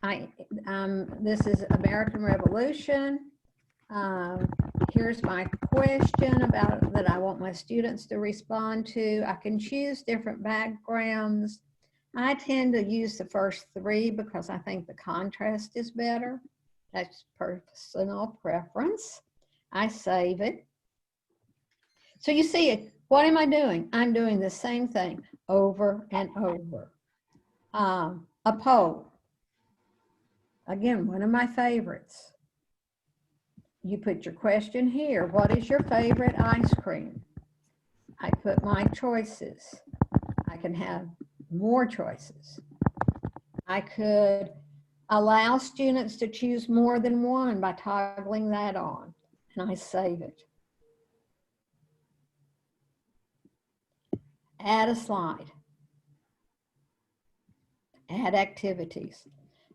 This is American Revolution. Here's my question that I want my students to respond to. I can choose different backgrounds. I tend to use the first three because I think the contrast is better. That's personal preference. I save it. So you see it. What am I doing? I'm doing the same thing over and over. A poll. Again, one of my favorites. You put your question here. What is your favorite ice cream? I put my choices. I can have more choices. I could allow students to choose more than one by toggling that on, and I save it. Add a slide. Add activities.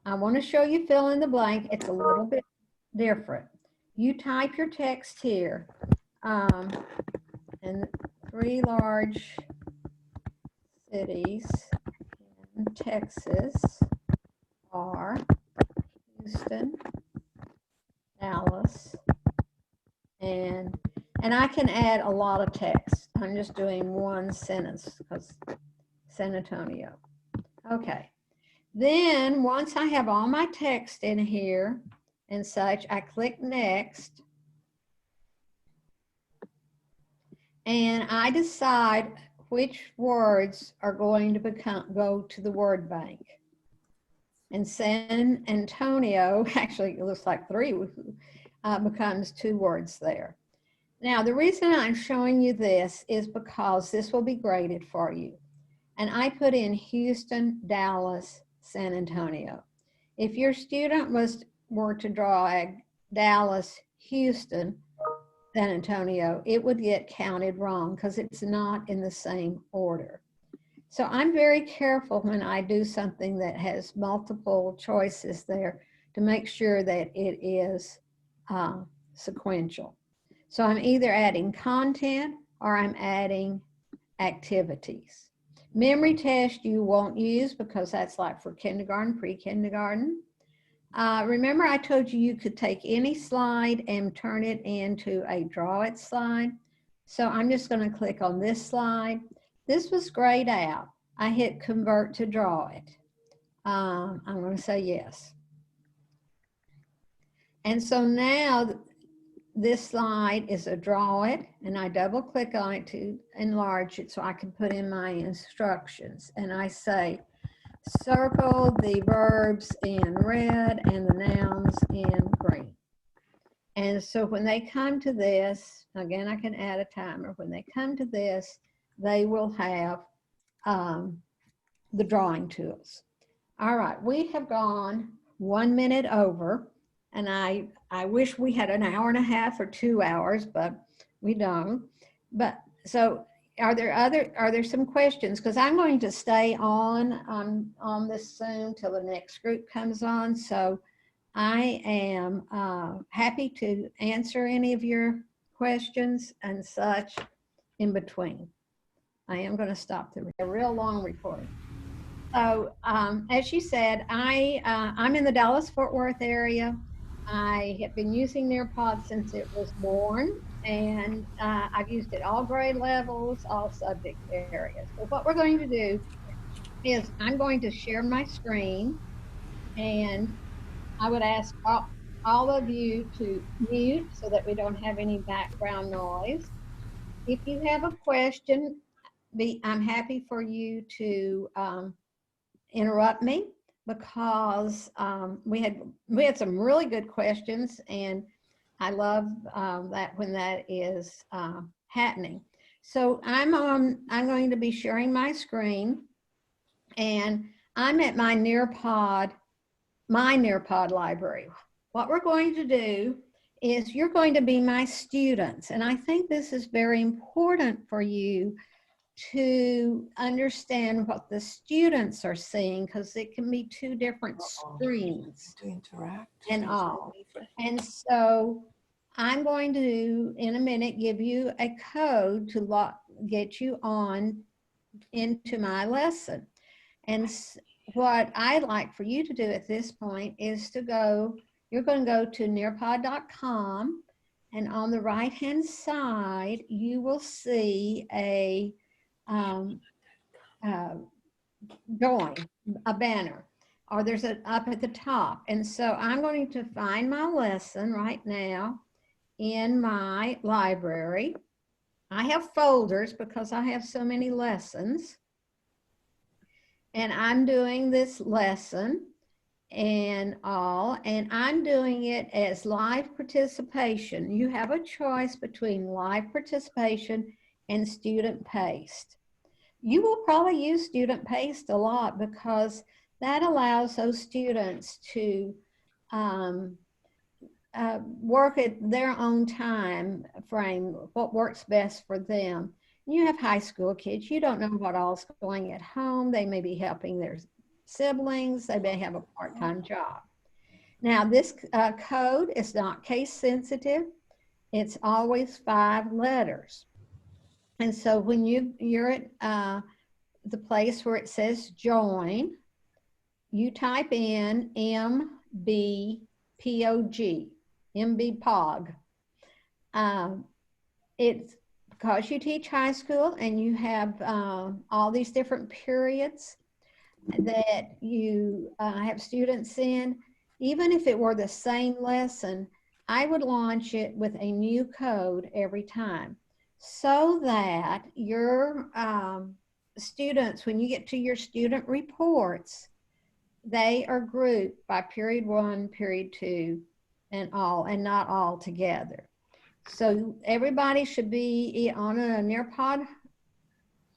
I want to show you fill in the blank. It's a little bit different. You type your text here. And 3 large cities in Texas are Houston, Dallas, and I can add a lot of text. I'm just doing one sentence because San Antonio. Okay. Then once I have all my text in here and such, I click next. And I decide which words are going to go to the word bank. And San Antonio, actually it looks like 3, becomes 2 words there. Now the reason I'm showing you this is because this will be graded for you. And I put in Houston, Dallas, San Antonio. If your student were to draw Dallas, Houston, San Antonio, it would get counted wrong because it's not in the same order. So I'm very careful when I do something that has multiple choices there to make sure that it is sequential. So I'm either adding content or I'm adding activities. Memory test you won't use because that's like for kindergarten, pre-kindergarten. Remember I told you you could take any slide and turn it into a draw it slide. So I'm just going to click on this slide. This was grayed out. I hit convert to draw it. I'm going to say yes. And so now this slide is a draw it, and I double click on it to enlarge it so I can put in my instructions. And I say, circle the verbs in red and the nouns in green. And so when they come to this, again, I can add a timer. When they come to this, they will have the drawing tools. All right, we have gone 1 minute over, and I wish we had an hour and a half or 2 hours, but we don't. But so are there some questions? Because I'm going to stay on this soon till the next group comes on. So I am happy to answer any of your questions and such in between. I am going to stop a real long recording. So as you said, I'm in the Dallas-Fort Worth area. I have been using Nearpod since it was born, and I've used it all grade levels, all subject areas. So what we're going to do is I'm going to share my screen, and I would ask all of you to mute so that we don't have any background noise. If you have a question, I'm happy for you to interrupt me, because we had some really good questions, and I love that when that is happening. So I'm going to be sharing my screen, and I'm at my Nearpod library. What we're going to do is you're going to be my students, and I think this is very important for you to understand what the students are seeing, because it can be two different screens To interact. and all. And so I'm going to, in a minute, give you a code to get you on into my lesson. And what I'd like for you to do at this point is to go, you're going to go to nearpod.com, and on the right-hand side, you will see a join, a banner, or there's a up at the top. And so I'm going to find my lesson right now in my library. I have folders because I have so many lessons. And I'm doing this lesson and I'm doing it as live participation. You have a choice between live participation and student paced. You will probably use student paced a lot because that allows those students to work at their own time frame, what works best for them. You have high school kids, you don't know what all's going at home. They may be helping their siblings, they may have a part-time job. Now this code is not case sensitive. It's always 5 letters. And so when you're at the place where it says join, you type in MBPOG, MBPOG. It's because you teach high school and you have all these different periods that you have students in. Even if it were the same lesson, I would launch it with a new code every time, so that your students, when you get to your student reports, they are grouped by period 1, period 2, and not all together. So everybody should be on a Nearpod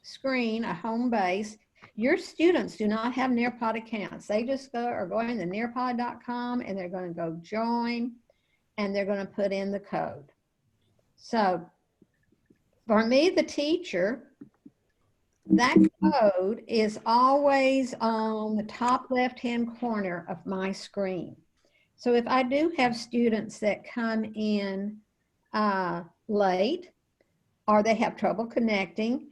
screen, a home base. Your students do not have Nearpod accounts. They just are going to nearpod.com, and they're going to go join, and they're going to put in the code. So for me, the teacher, that code is always on the top left-hand corner of my screen. So if I do have students that come in late, or they have trouble connecting,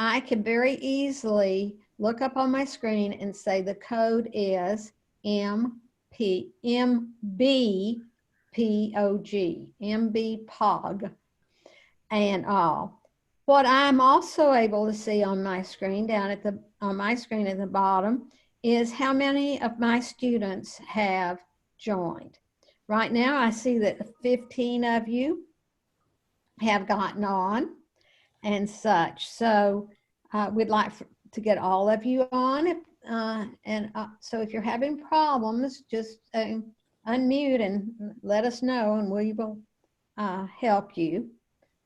I can very easily look up on my screen and say the code is MBPOG, MBPOG, and all. What I'm also able to see on my screen at the bottom is how many of my students have joined. Right now, I see that 15 of you have gotten on and such. So we'd like to get all of you on. So if you're having problems, just unmute and let us know, and we will help you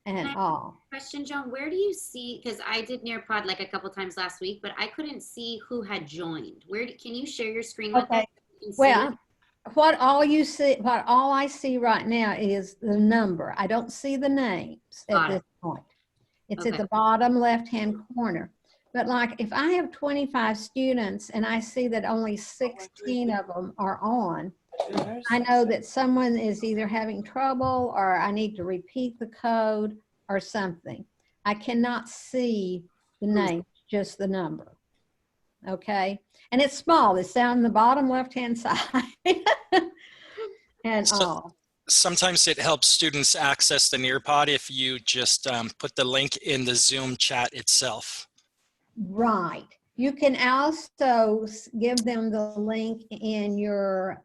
and all. Question, Joan, where do you see, because I did Nearpod like a couple times last week, but I couldn't see who had joined. Can you share your screen with us? Well, what all I see right now is the number. I don't see the names at this point. It's at the bottom left-hand corner. But like if I have 25 students and I see that only 16 of them are on, I know that someone is either having trouble, or I need to repeat the code or something. I cannot see the name, just the number. Okay, and it's small. It's down the bottom left-hand side. and So- all. Sometimes it helps students access the Nearpod if you just put the link in the Zoom chat itself. Right. You can also give them the link in your,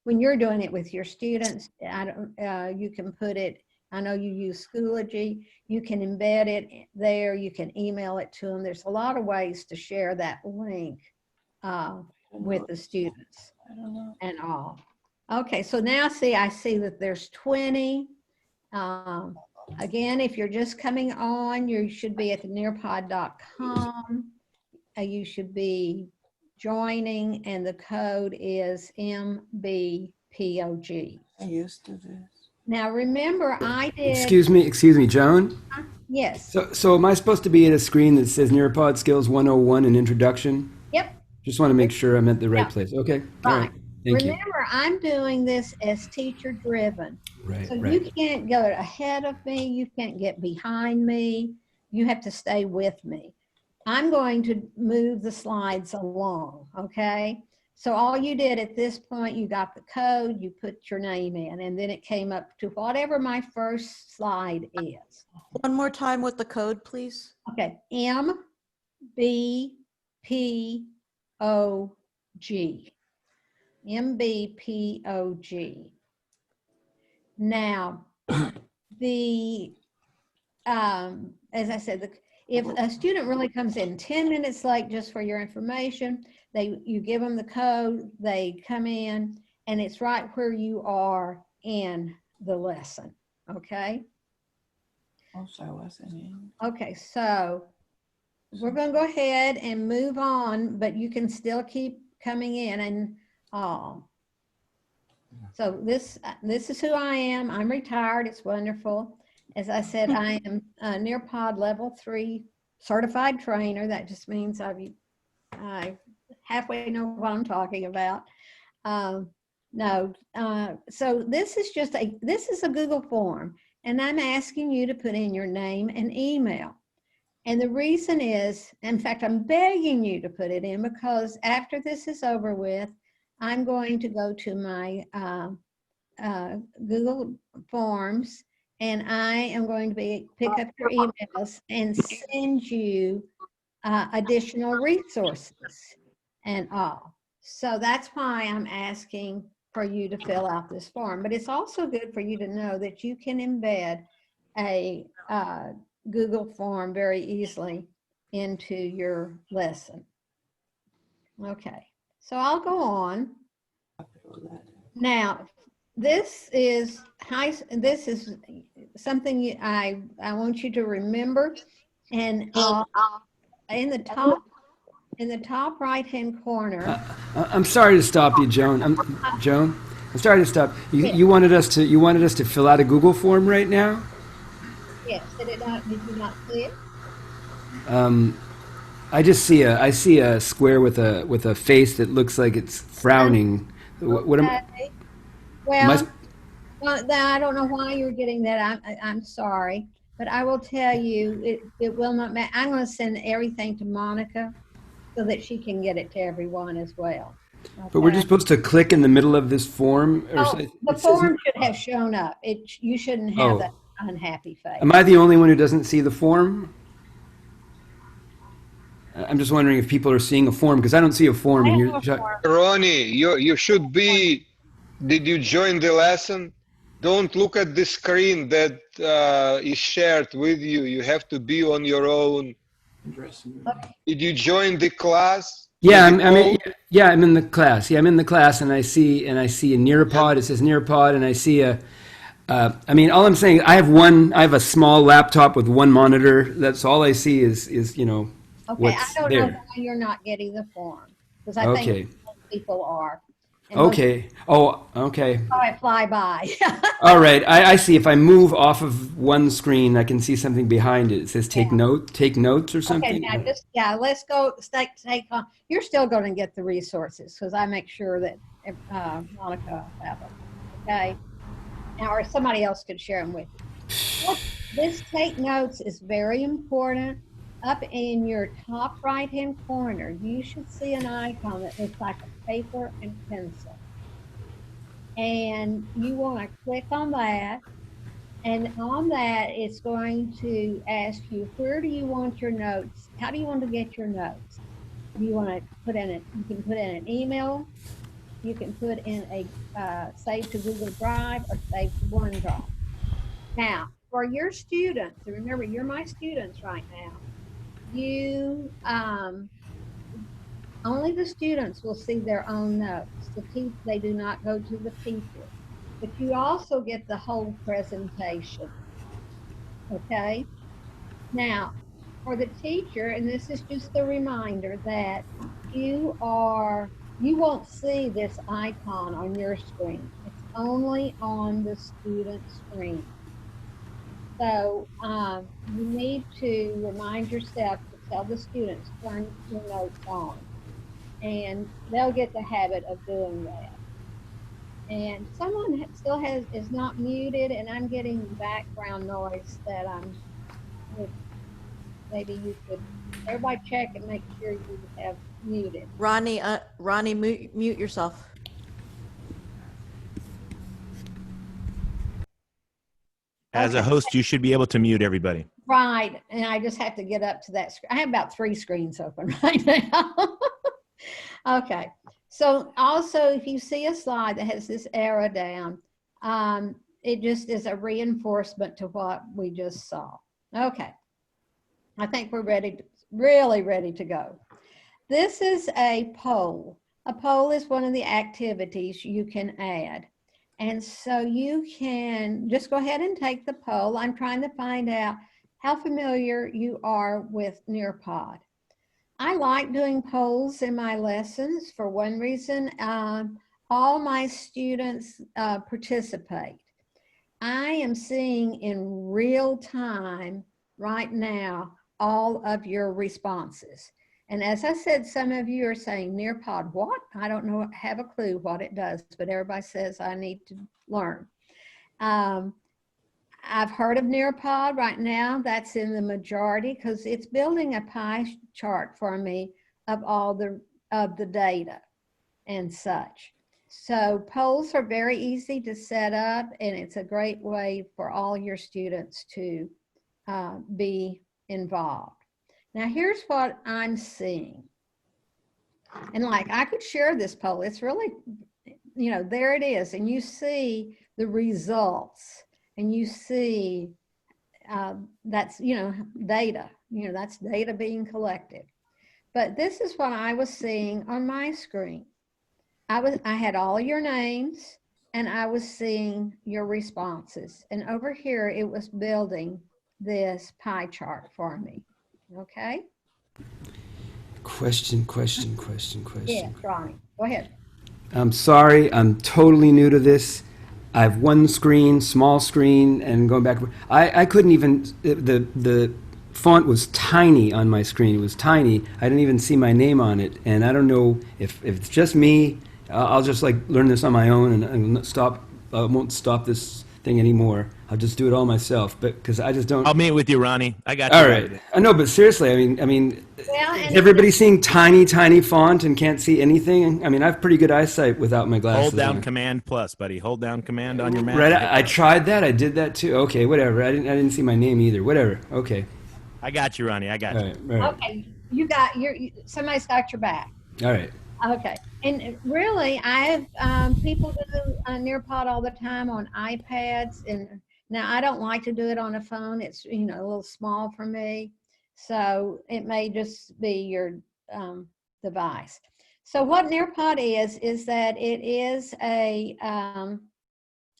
when you're doing it with your students, you can put it, I know you use Schoology, you can embed it there, you can email it to them. There's a lot of ways to share that link with the students and all. Okay, so now I see that there's 20. Again, if you're just coming on, you should be at the nearpod.com. You should be joining, and the code is MBPOG. I used to this. Now, remember, I did. Excuse me, Joan? Yes. So am I supposed to be at a screen that says Nearpod Skills 101 and Introduction? Yep. Just want to make sure I'm at the right Yeah. place. Okay. All right. Thank you. Remember, I'm doing this as teacher driven. Right, So right. you can't go ahead of me. You can't get behind me. You have to stay with me. I'm going to move the slides along, okay? So all you did at this point, you got the code, you put your name in, and then it came up to whatever my first slide is. One more time with the code, please. Okay, MBPOG. MBPOG. Now, as I said, if a student really comes in 10 minutes late, just for your information, you give them the code, they come in, and it's right where you are in the lesson, okay? Also, I wasn't in. Okay, so we're going to go ahead and move on, but you can still keep coming in. And so this is who I am. I'm retired. It's wonderful. As I said, I am a Nearpod Level 3 certified trainer. That just means I halfway know what I'm talking about. So this is a Google form, and I'm asking you to put in your name and email. And the reason is, in fact, I'm begging you to put it in because after this is over with, I'm going to go to my Google Forms, and I am going to pick up your emails and send you additional resources and all. So that's why I'm asking for you to fill out this form. But it's also good for you to know that you can embed a Google form very easily into your lesson. Okay, so I'll go on. Now, this is something I want you to remember, and in the top right-hand corner. I'm sorry to stop you, Joan. Joan, I'm sorry to stop. You wanted us to fill out a Google form right now? Yes. Did you not see it? I see a square with a face that looks like it's frowning. What am I? Well, I don't know why you're getting that. I'm sorry, but I will tell you it will not matter. I'm going to send everything to Monica so that she can get it to everyone as well. Okay? But we're just supposed to click in the middle of this form? The form should have shown up. You shouldn't have that unhappy face. Am I the only one who doesn't see the form? I'm just wondering if people are seeing a form because I don't see a form. Ronnie, you should be. Did you join the lesson? Don't look at the screen that is shared with you. You have to be on your own. Did you join the class? Yeah, I'm in the class. Yeah, I'm in the class, and I see a Nearpod. It says Nearpod, and I see all I'm saying, I have a small laptop with one monitor. That's all I see is Okay, I don't know why you're not getting the form because I think most people are. Okay. Oh, okay. I fly by. All right. I see. If I move off of one screen, I can see something behind it. It says take notes or something. Okay, now let's go. Take on. You're still going to get the resources because I make sure that Monica have them. Okay. Now, or somebody else could share them with you. This take notes is very important. Up in your top right-hand corner, you should see an icon that looks like a paper and pencil. And you want to click on that. And on that, it's going to ask you, where do you want your notes? How do you want to get your notes? Do you want to put in it? You can put in an email. You can put in a save to Google Drive or save to OneDrive. Now, for your students, and remember, you're my students right now, you only the students will see their own notes. They do not go to the teacher, but you also get the whole presentation. Okay. Now, for the teacher, and this is just a reminder that you won't see this icon on your screen. It's only on the student screen. So you need to remind yourself to tell the students, turn your notes on, and they'll get the habit of doing that. And someone still is not muted, and I'm getting background noise that maybe you could, everybody check and make sure you have muted. Ronnie, mute yourself. As a Okay. host, you should be able to mute everybody. Right, and I just have to get up to that screen. I have about 3 screens open right now. Okay, so also if you see a slide that has this arrow down, it just is a reinforcement to what we just saw. Okay, I think we're really ready to go. This is a poll. A poll is one of the activities you can add. And so you can just go ahead and take the poll. I'm trying to find out how familiar you are with Nearpod. I like doing polls in my lessons for one reason. All my students participate. I am seeing in real time right now all of your responses. And as I said, some of you are saying, Nearpod, what? I don't know, have a clue what it does, but everybody says I need to learn. I've heard of Nearpod right now. That's in the majority because it's building a pie chart for me of all the data and such. So polls are very easy to set up, and it's a great way for all your students to be involved. Now, here's what I'm seeing. And like, I could share this poll. It's really, there it is. And you see the results, and you see that's, data. That's data being collected. But this is what I was seeing on my screen. I had all your names, and I was seeing your responses. And over here, it was building this pie chart for me. Okay. Question. Yeah, Ronnie, go ahead. I'm sorry, I'm totally new to this. I have one screen, small screen, and going back. I couldn't even, the font was tiny on my screen. It was tiny. I didn't even see my name on it. And I don't know if it's just me. I'll just like learn this on my own and stop. I won't stop this thing anymore. I'll just do it all myself. But because I just don't. I'll meet with you, Ronnie. I got you. All right. I know, but seriously, I mean, well, everybody's seeing tiny font and can't see anything. I mean, I have pretty good eyesight without my glasses. Hold down on. Command plus, buddy. Hold down Command on your mouse. Right. I tried that. I did that too. Okay, whatever. I didn't see my name either. Whatever. Okay. I got you, Ronnie. I got you. All right. Okay, somebody's got your back. All right. Okay, and really, I have people do Nearpod all the time on iPads, and now I don't like to do it on a phone. It's a little small for me, so it may just be your device. So what Nearpod is that it is a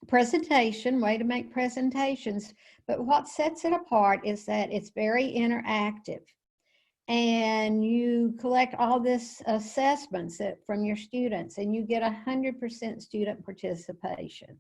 presentation, way to make presentations, but what sets it apart is that it's very interactive. And you collect all this assessments from your students, and you get 100% student participation.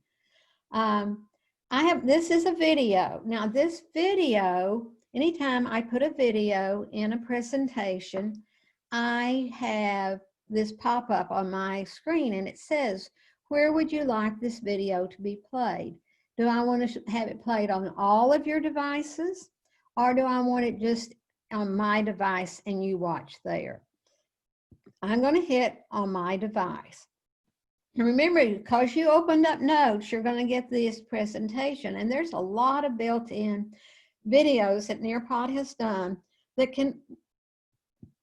This is a video. Now this video, anytime I put a video in a presentation, I have this pop up on my screen, and it says, where would you like this video to be played? Do I want to have it played on all of your devices, or do I want it just on my device and you watch there? I'm going to hit on my device. And remember, because you opened up notes, you're going to get this presentation. And there's a lot of built-in videos that Nearpod has done that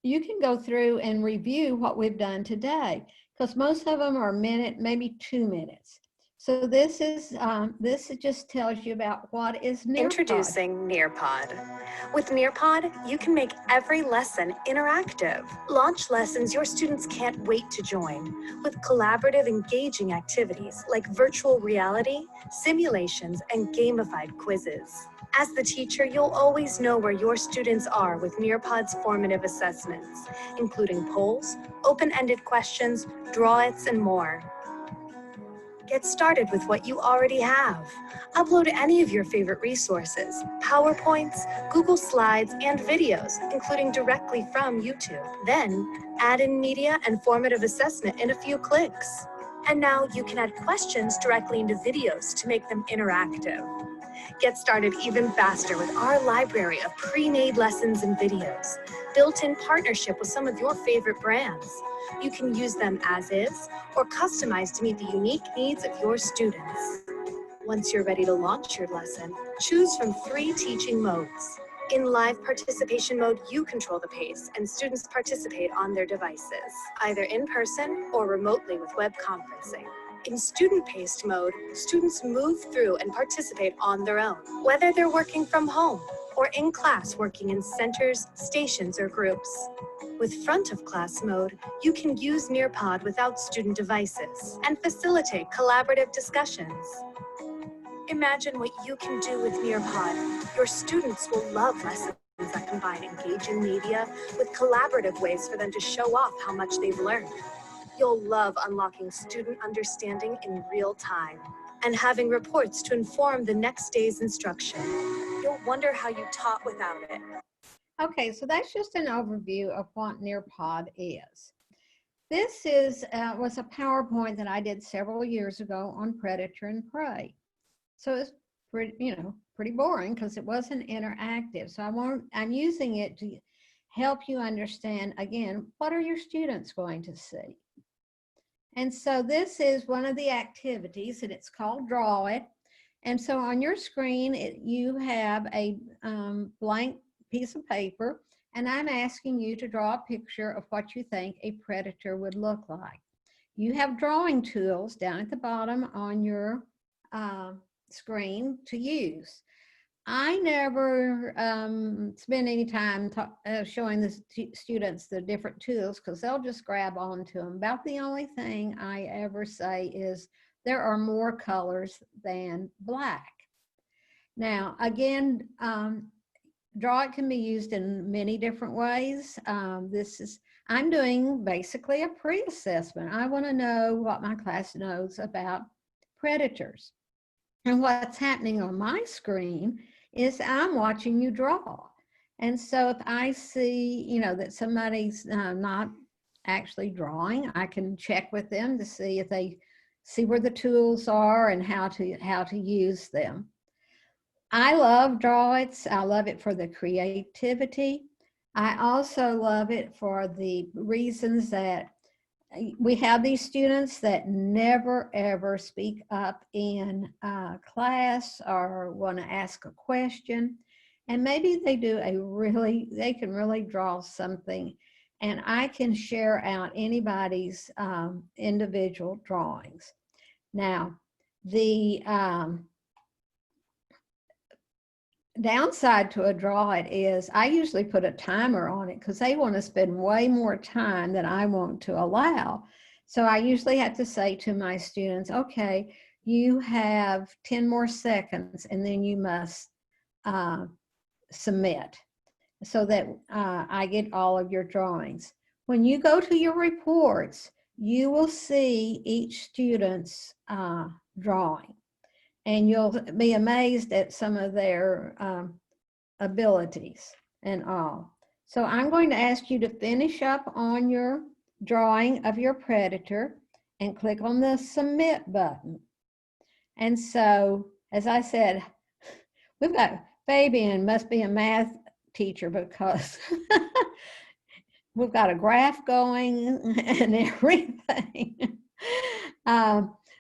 you can go through and review what we've done today, because most of them are a minute, maybe 2 minutes. So this just tells you about what is Nearpod. Introducing Nearpod. With Nearpod, you can make every lesson interactive. Launch lessons your students can't wait to join with collaborative, engaging activities like virtual reality, simulations, and gamified quizzes. As the teacher, you'll always know where your students are with Nearpod's formative assessments, including polls, open-ended questions, draw-its, and more. Get started with what you already have. Upload any of your favorite resources, PowerPoints, Google Slides, and videos, including directly from YouTube. Then, add in media and formative assessment in a few clicks. And now you can add questions directly into videos to make them interactive. Get started even faster with our library of pre-made lessons and videos, built in partnership with some of your favorite brands. You can use them as is or customize to meet the unique needs of your students. Once you're ready to launch your lesson, choose from 3 teaching modes. In live participation mode, you control the pace and students participate on their devices, either in person or remotely with web conferencing. In student-paced mode, students move through and participate on their own, whether they're working from home or in class working in centers, stations, or groups. With front-of-class mode, you can use Nearpod without student devices and facilitate collaborative discussions. Imagine what you can do with Nearpod. Your students will love lessons that combine engaging media with collaborative ways for them to show off how much they've learned. You'll love unlocking student understanding in real time and having reports to inform the next day's instruction. You'll wonder how you taught without it. Okay, so that's just an overview of what Nearpod is. This was a PowerPoint that I did several years ago on predator and prey. So it's pretty boring because it wasn't interactive. So I'm using it to help you understand, again, what are your students going to see? And so this is one of the activities, and it's called Draw It. And so on your screen, you have a blank piece of paper, and I'm asking you to draw a picture of what you think a predator would look like. You have drawing tools down at the bottom on your screen to use. I never spend any time showing the students the different tools because they'll just grab onto them. About the only thing I ever say is there are more colors than black. Now, again, Draw It can be used in many different ways. I'm doing basically a pre-assessment. I want to know what my class knows about predators. And what's happening on my screen is I'm watching you draw. And so if I see, that somebody's not actually drawing, I can check with them to see if they see where the tools are and how to use them. I love Draw It. I love it for the creativity. I also love it for the reasons that we have these students that never ever speak up in class or want to ask a question, and maybe they can really draw something, and I can share out anybody's individual drawings. Now, the downside to a Draw It is I usually put a timer on it because they want to spend way more time than I want to allow. So I usually have to say to my students, okay, you have 10 more seconds and then you must submit so that I get all of your drawings. When you go to your reports, you will see each student's drawing. And you'll be amazed at some of their abilities and all. So I'm going to ask you to finish up on your drawing of your predator and click on the submit button. And so, as I said, we've got Fabian must be a math teacher because we've got a graph going and everything.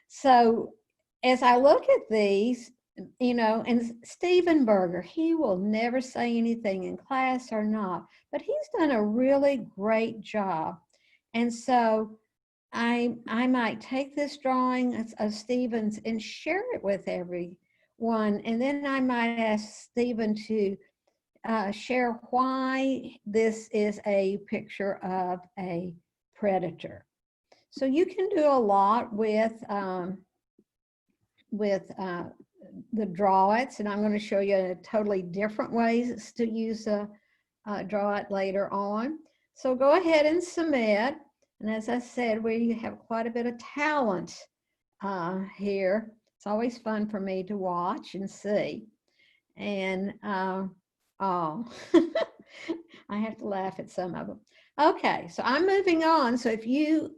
So as I look at these, you know, and Stephen Berger, he will never say anything in class or not, but he's done a really great job. And so I might take this drawing of Stephen's and share it with everyone. And then I might ask Stephen to share why this is a picture of a predator. So you can do a lot with the draw it's, and I'm going to show you totally different ways to use draw it later on. So go ahead and submit. And as I said, we have quite a bit of talent here. It's always fun for me to watch and see. And oh, I have to laugh at some of them. Okay, so I'm moving on. So if you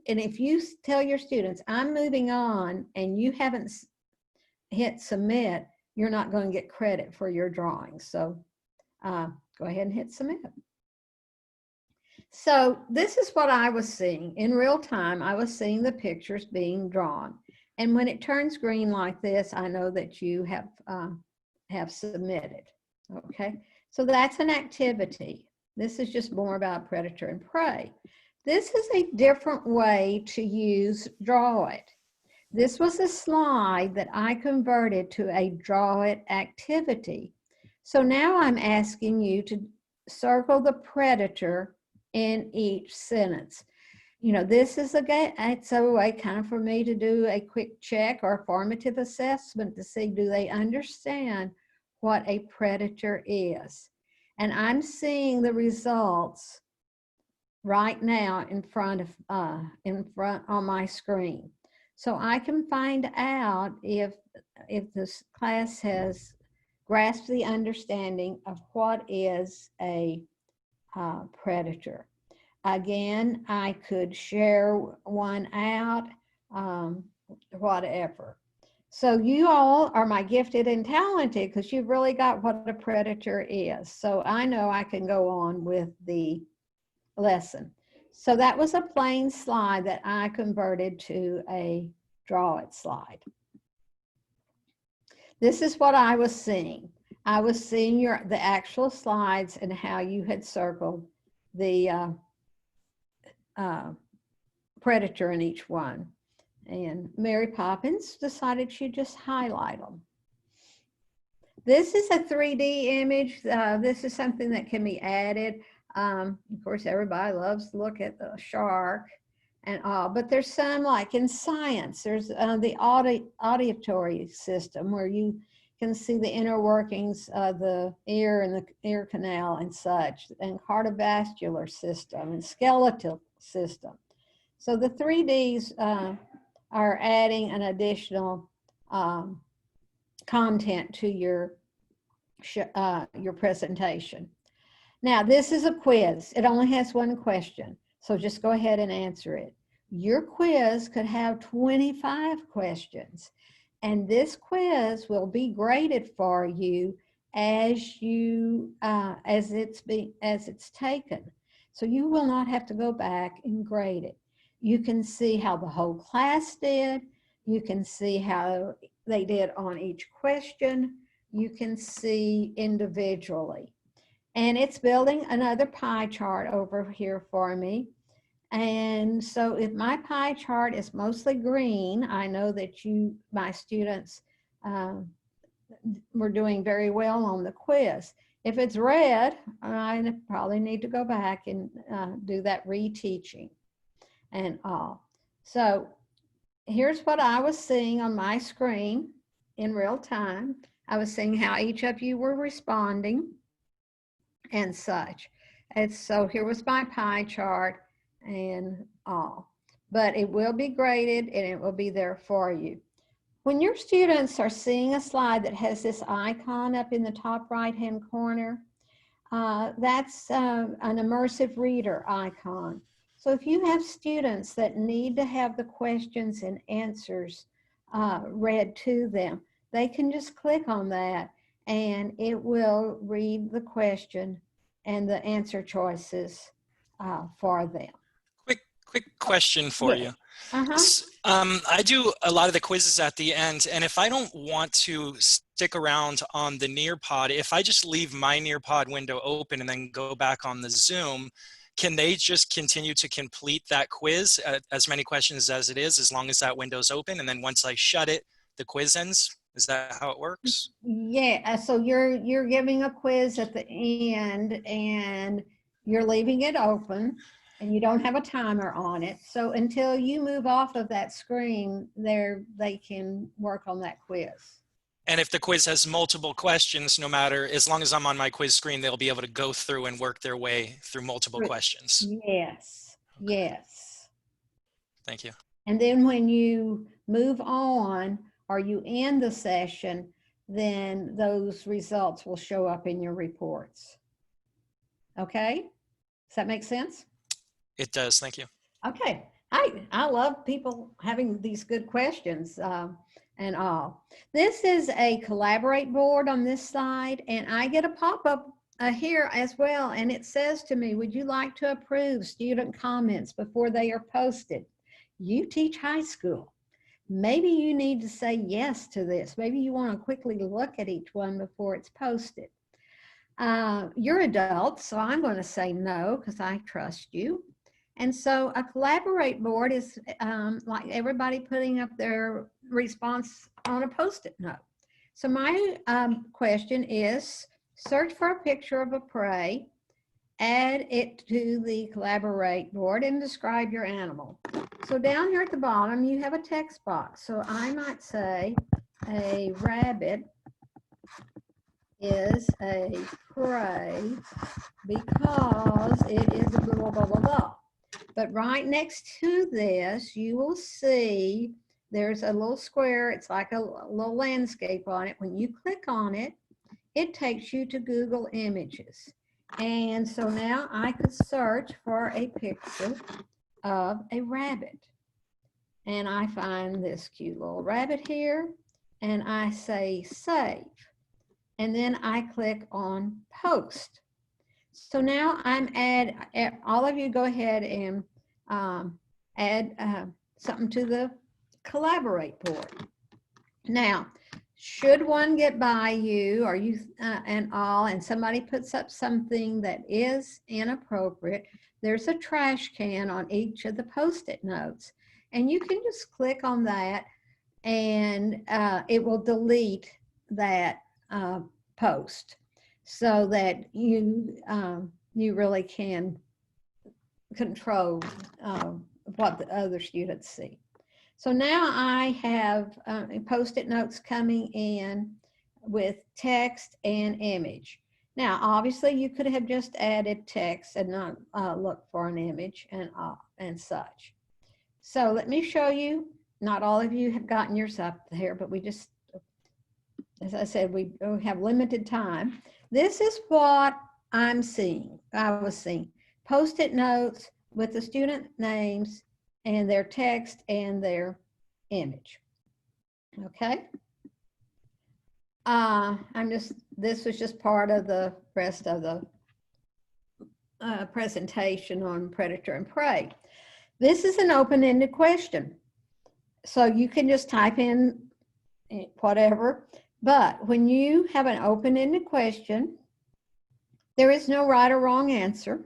tell your students, I'm moving on, and you haven't hit submit, you're not going to get credit for your drawing. So go ahead and hit submit. So this is what I was seeing in real time. I was seeing the pictures being drawn. And when it turns green like this, I know that you have submitted. Okay, so that's an activity. This is just more about predator and prey. This is a different way to use draw it. This was a slide that I converted to a draw it activity. So now I'm asking you to circle the predator in each sentence. You know, this is it's a way kind of for me to do a quick check or formative assessment to see, do they understand what a predator is? And I'm seeing the results right now in front on my screen. So I can find out if this class has grasped the understanding of what is a predator. Again, I could share one out, whatever. So you all are my gifted and talented because you've really got what a predator is. So I know I can go on with the lesson. So that was a plain slide that I converted to a draw it slide. This is what I was seeing. I was seeing the actual slides and how you had circled the predator in each one. And Mary Poppins decided she'd just highlight them. This is a 3D image. This is something that can be added. Of course, everybody loves to look at the shark and all, but there's some, like in science, there's the auditory system where you can see the inner workings of the ear and the ear canal and such, and cardiovascular system and skeletal system. So the 3Ds are adding an additional content to your presentation. Now, this is a quiz. It only has one question, so just go ahead and answer it. Your quiz could have 25 questions, and this quiz will be graded for you as it's taken. So you will not have to go back and grade it. You can see how the whole class did. You can see how they did on each question. You can see individually. And it's building another pie chart over here for me. And so if my pie chart is mostly green, I know that my students, were doing very well on the quiz. If it's red, I probably need to go back and do that reteaching and all. So here's what I was seeing on my screen in real time. I was seeing how each of you were responding and such. And so here was my pie chart and all. But it will be graded and it will be there for you. When your students are seeing a slide that has this icon up in the top right-hand corner, that's an immersive reader icon. So if you have students that need to have the questions and answers read to them, they can just click on that and it will read the question and the answer choices for them. Quick question for Yeah. you. Uh-huh. I do a lot of the quizzes at the end, and if I don't want to stick around on the Nearpod, if I just leave my Nearpod window open and then go back on the Zoom, can they just continue to complete that quiz, as many questions as it is, as long as that window's open? And then once I shut it, the quiz ends? Is that how it works? Yeah, so you're giving a quiz at the end and you're leaving it open and you don't have a timer on it. So until you move off of that screen, they can work on that quiz. And if the quiz has multiple questions, no matter, as long as I'm on my quiz screen, they'll be able to go through and work their way through multiple questions. Yes, yes. Thank you. And then when you move on or you end the session, then those results will show up in your reports. Okay? Does that make sense? It does. Thank you. Okay. I love people having these good questions and all. This is a Collaborate board on this side, and I get a pop-up here as well, and it says to me, would you like to approve student comments before they are posted? You teach high school. Maybe you need to say yes to this. Maybe you want to quickly look at each one before it's posted. You're adults, so I'm going to say no because I trust you. And so a Collaborate board is like everybody putting up their response on a Post-it note. So my question is, search for a picture of a prey, add it to the Collaborate board, and describe your animal. So down here at the bottom, you have a text box. So I might say a rabbit is a prey because it is a blah, blah, blah, blah. But right next to this, you will see there's a little square. It's like a little landscape on it. When you click on it, it takes you to Google Images. And so now I could search for a picture of a rabbit. And I find this cute little rabbit here, and I say save. And then I click on post. So now I'm all of you go ahead and add something to the Collaborate board. Now, should one get by you or you and somebody puts up something that is inappropriate, there's a trash can on each of the Post-it notes. And you can just click on that and it will delete that post so that you really can control what the other students see. So now I have Post-it notes coming in with text and image. Now, obviously, you could have just added text and not look for an image and such. So let me show you. Not all of you have gotten yours up there, but we just, as I said, we have limited time. This is what I'm seeing. I was seeing Post-it notes with the student names and their text and their image. Okay. This was just part of the rest of the presentation on predator and prey. This is an open-ended question. So you can just type in whatever, but when you have an open-ended question, there is no right or wrong answer.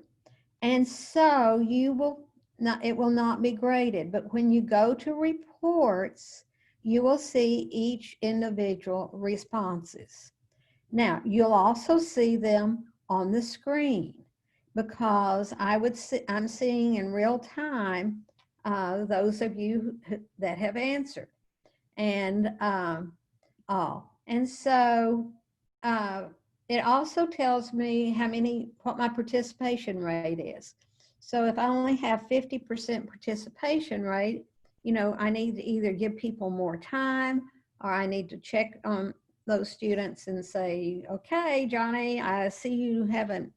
And so it will not be graded. But when you go to reports, you will see each individual responses. Now, you'll also see them on the screen because I'm seeing in real time those of you that have answered and all. And so it also tells me what my participation rate is. So if I only have 50% participation rate, I need to either give people more time or I need to check on those students and say, okay, Johnny, I see you haven't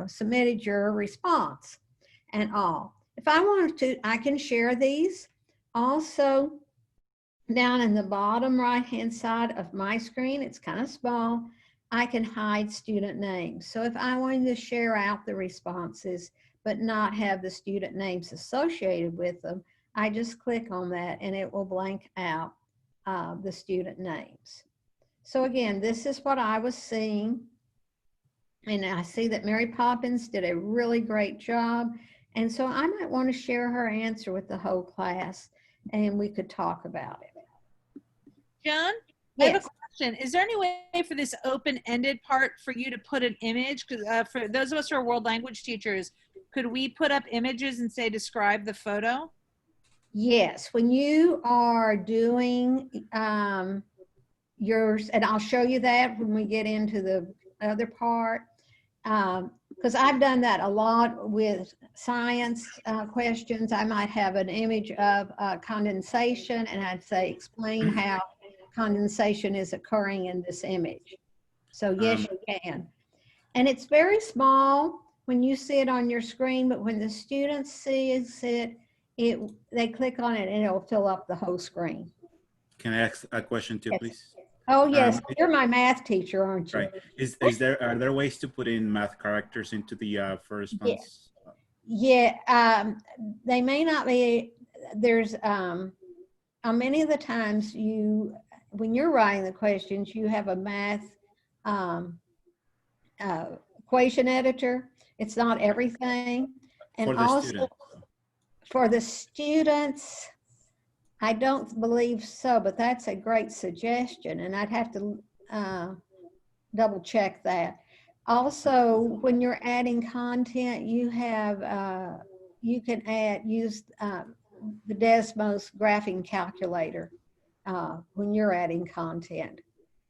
submitted your response and all. If I wanted to, I can share these. Also, down in the bottom right-hand side of my screen, it's kind of small, I can hide student names. So if I wanted to share out the responses, but not have the student names associated with them, I just click on that and it will blank out the student names. So again, this is what I was seeing. And I see that Mary Poppins did a really great job. And so I might want to share her answer with the whole class and we could talk about it. Joan, Yes. I have a question. Is there any way for this open-ended part for you to put an image? Because for those of us who are world language teachers, could we put up images and say, describe the photo? Yes, when you are doing yours, and I'll show you that when we get into the other part, because I've done that a lot with science questions. I might have an image of condensation and I'd say, explain how condensation is occurring in this image. So yes, you can. And it's very small when you see it on your screen, but when the students sees it, they click on it and it'll fill up the whole screen. Can I ask a question too, Yes. please? Oh yes, you're my math teacher, aren't you? Right. Are there ways to put in math characters into the first month's? Yeah, they may not be. There's many of the times when you're writing the questions, you have a math equation editor. It's not everything, and also for the students, I don't believe so, but that's a great suggestion, and I'd have to double check that. Also, when you're adding content, you have you can use the Desmos graphing calculator when you're adding content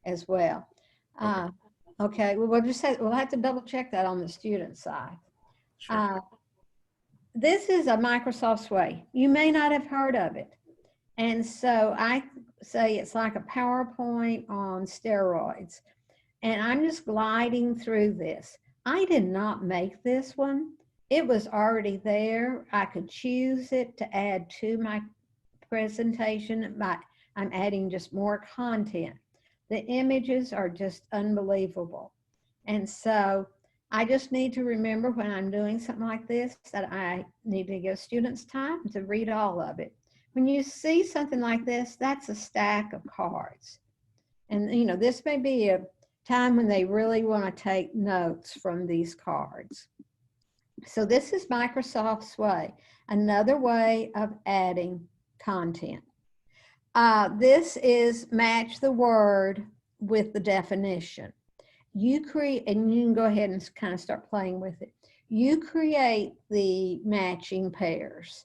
as well. Okay, well, we'll have to double check that on the student side. Sure. This is a Microsoft Sway. You may not have heard of it. And so I say it's like a PowerPoint on steroids. And I'm just gliding through this. I did not make this one. It was already there. I could choose it to add to my presentation, but I'm adding just more content. The images are just unbelievable. And so I just need to remember when I'm doing something like this that I need to give students time to read all of it. When you see something like this, that's a stack of cards. And you know, this may be a time when they really want to take notes from these cards. So this is Microsoft Sway, another way of adding content. This is match the word with the definition. You create, and you can go ahead and kind of start playing with it. You create the matching pairs,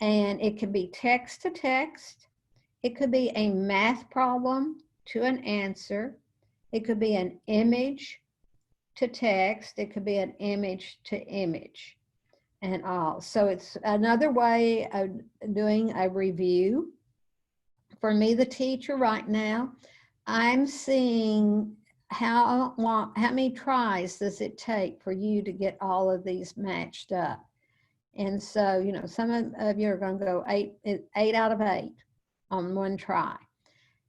and it could be text to text. It could be a math problem to an answer. It could be an image to text. It could be an image to image and all. So it's another way of doing a review. For me, the teacher right now, I'm seeing how many tries does it take for you to get all of these matched up. And so, you know, some of you are going to go 8 out of 8 on one try.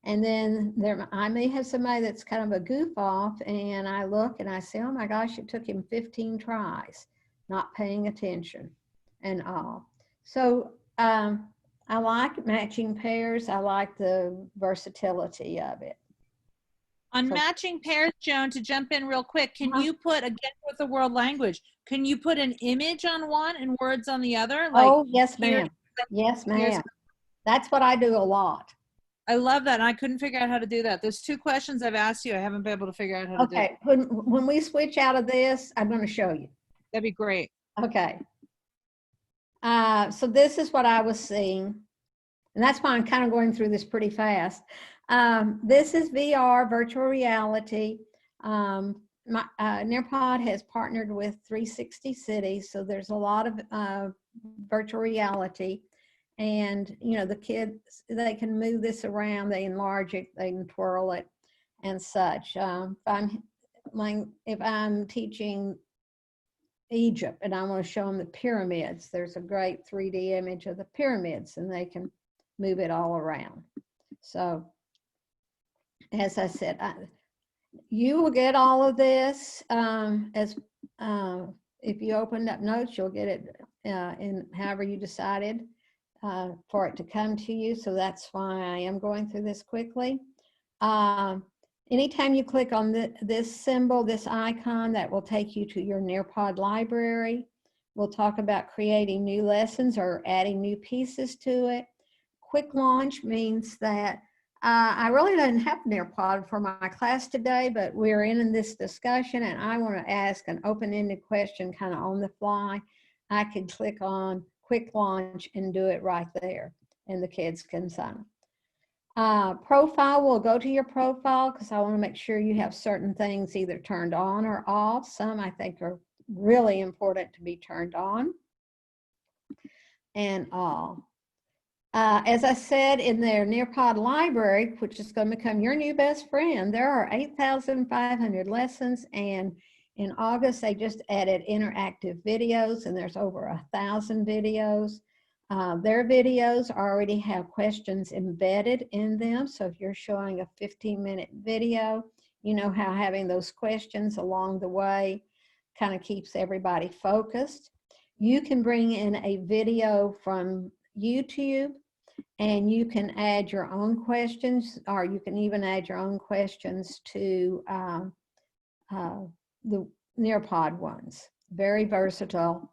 And then I may have somebody that's kind of a goof off, and I look and I say, oh my gosh, it took him 15 tries, not paying attention and all. So I like matching pairs. I like the versatility of it. On matching pairs, Joan, to jump in real quick, can you put, again with the world language, can you put an image on one and words on the other? Like, oh, yes, ma'am. Yes, ma'am. That's what I do a lot. I love that. And I couldn't figure out how to do that. There's 2 questions I've asked you. I haven't been able to figure out how to do it. Okay, when we switch out of this, I'm going to show you. That'd be great. Okay. So this is what I was seeing. And that's why I'm kind of going through this pretty fast. This is VR, virtual reality. Nearpod has partnered with 360 Cities, so there's a lot of virtual reality. And, you know, the kids, they can move this around, they enlarge it, they can twirl it and such. If I'm teaching Egypt and I want to show them the pyramids, there's a great 3D image of the pyramids and they can move it all around. So, as I said, you will get all of this if you opened up notes, you'll get it in however you decided for it to come to you. So that's why I am going through this quickly. Anytime you click on this symbol, this icon, that will take you to your Nearpod library. We'll talk about creating new lessons or adding new pieces to it. Quick launch means that I really didn't have Nearpod for my class today, but we're in this discussion and I want to ask an open-ended question kind of on the fly. I could click on quick launch and do it right there, and the kids can sign up. Profile, we'll go to your profile because I want to make sure you have certain things either turned on or off. Some I think are really important to be turned on and all. As I said, in their Nearpod library, which is going to become your new best friend, there are 8,500 lessons, and in August they just added interactive videos, and there's over 1,000 videos. Their videos already have questions embedded in them, so if you're showing a 15-minute video, you know how having those questions along the way kind of keeps everybody focused. You can bring in a video from YouTube, and you can add your own questions, or you can even add your own questions to the Nearpod ones. Very versatile.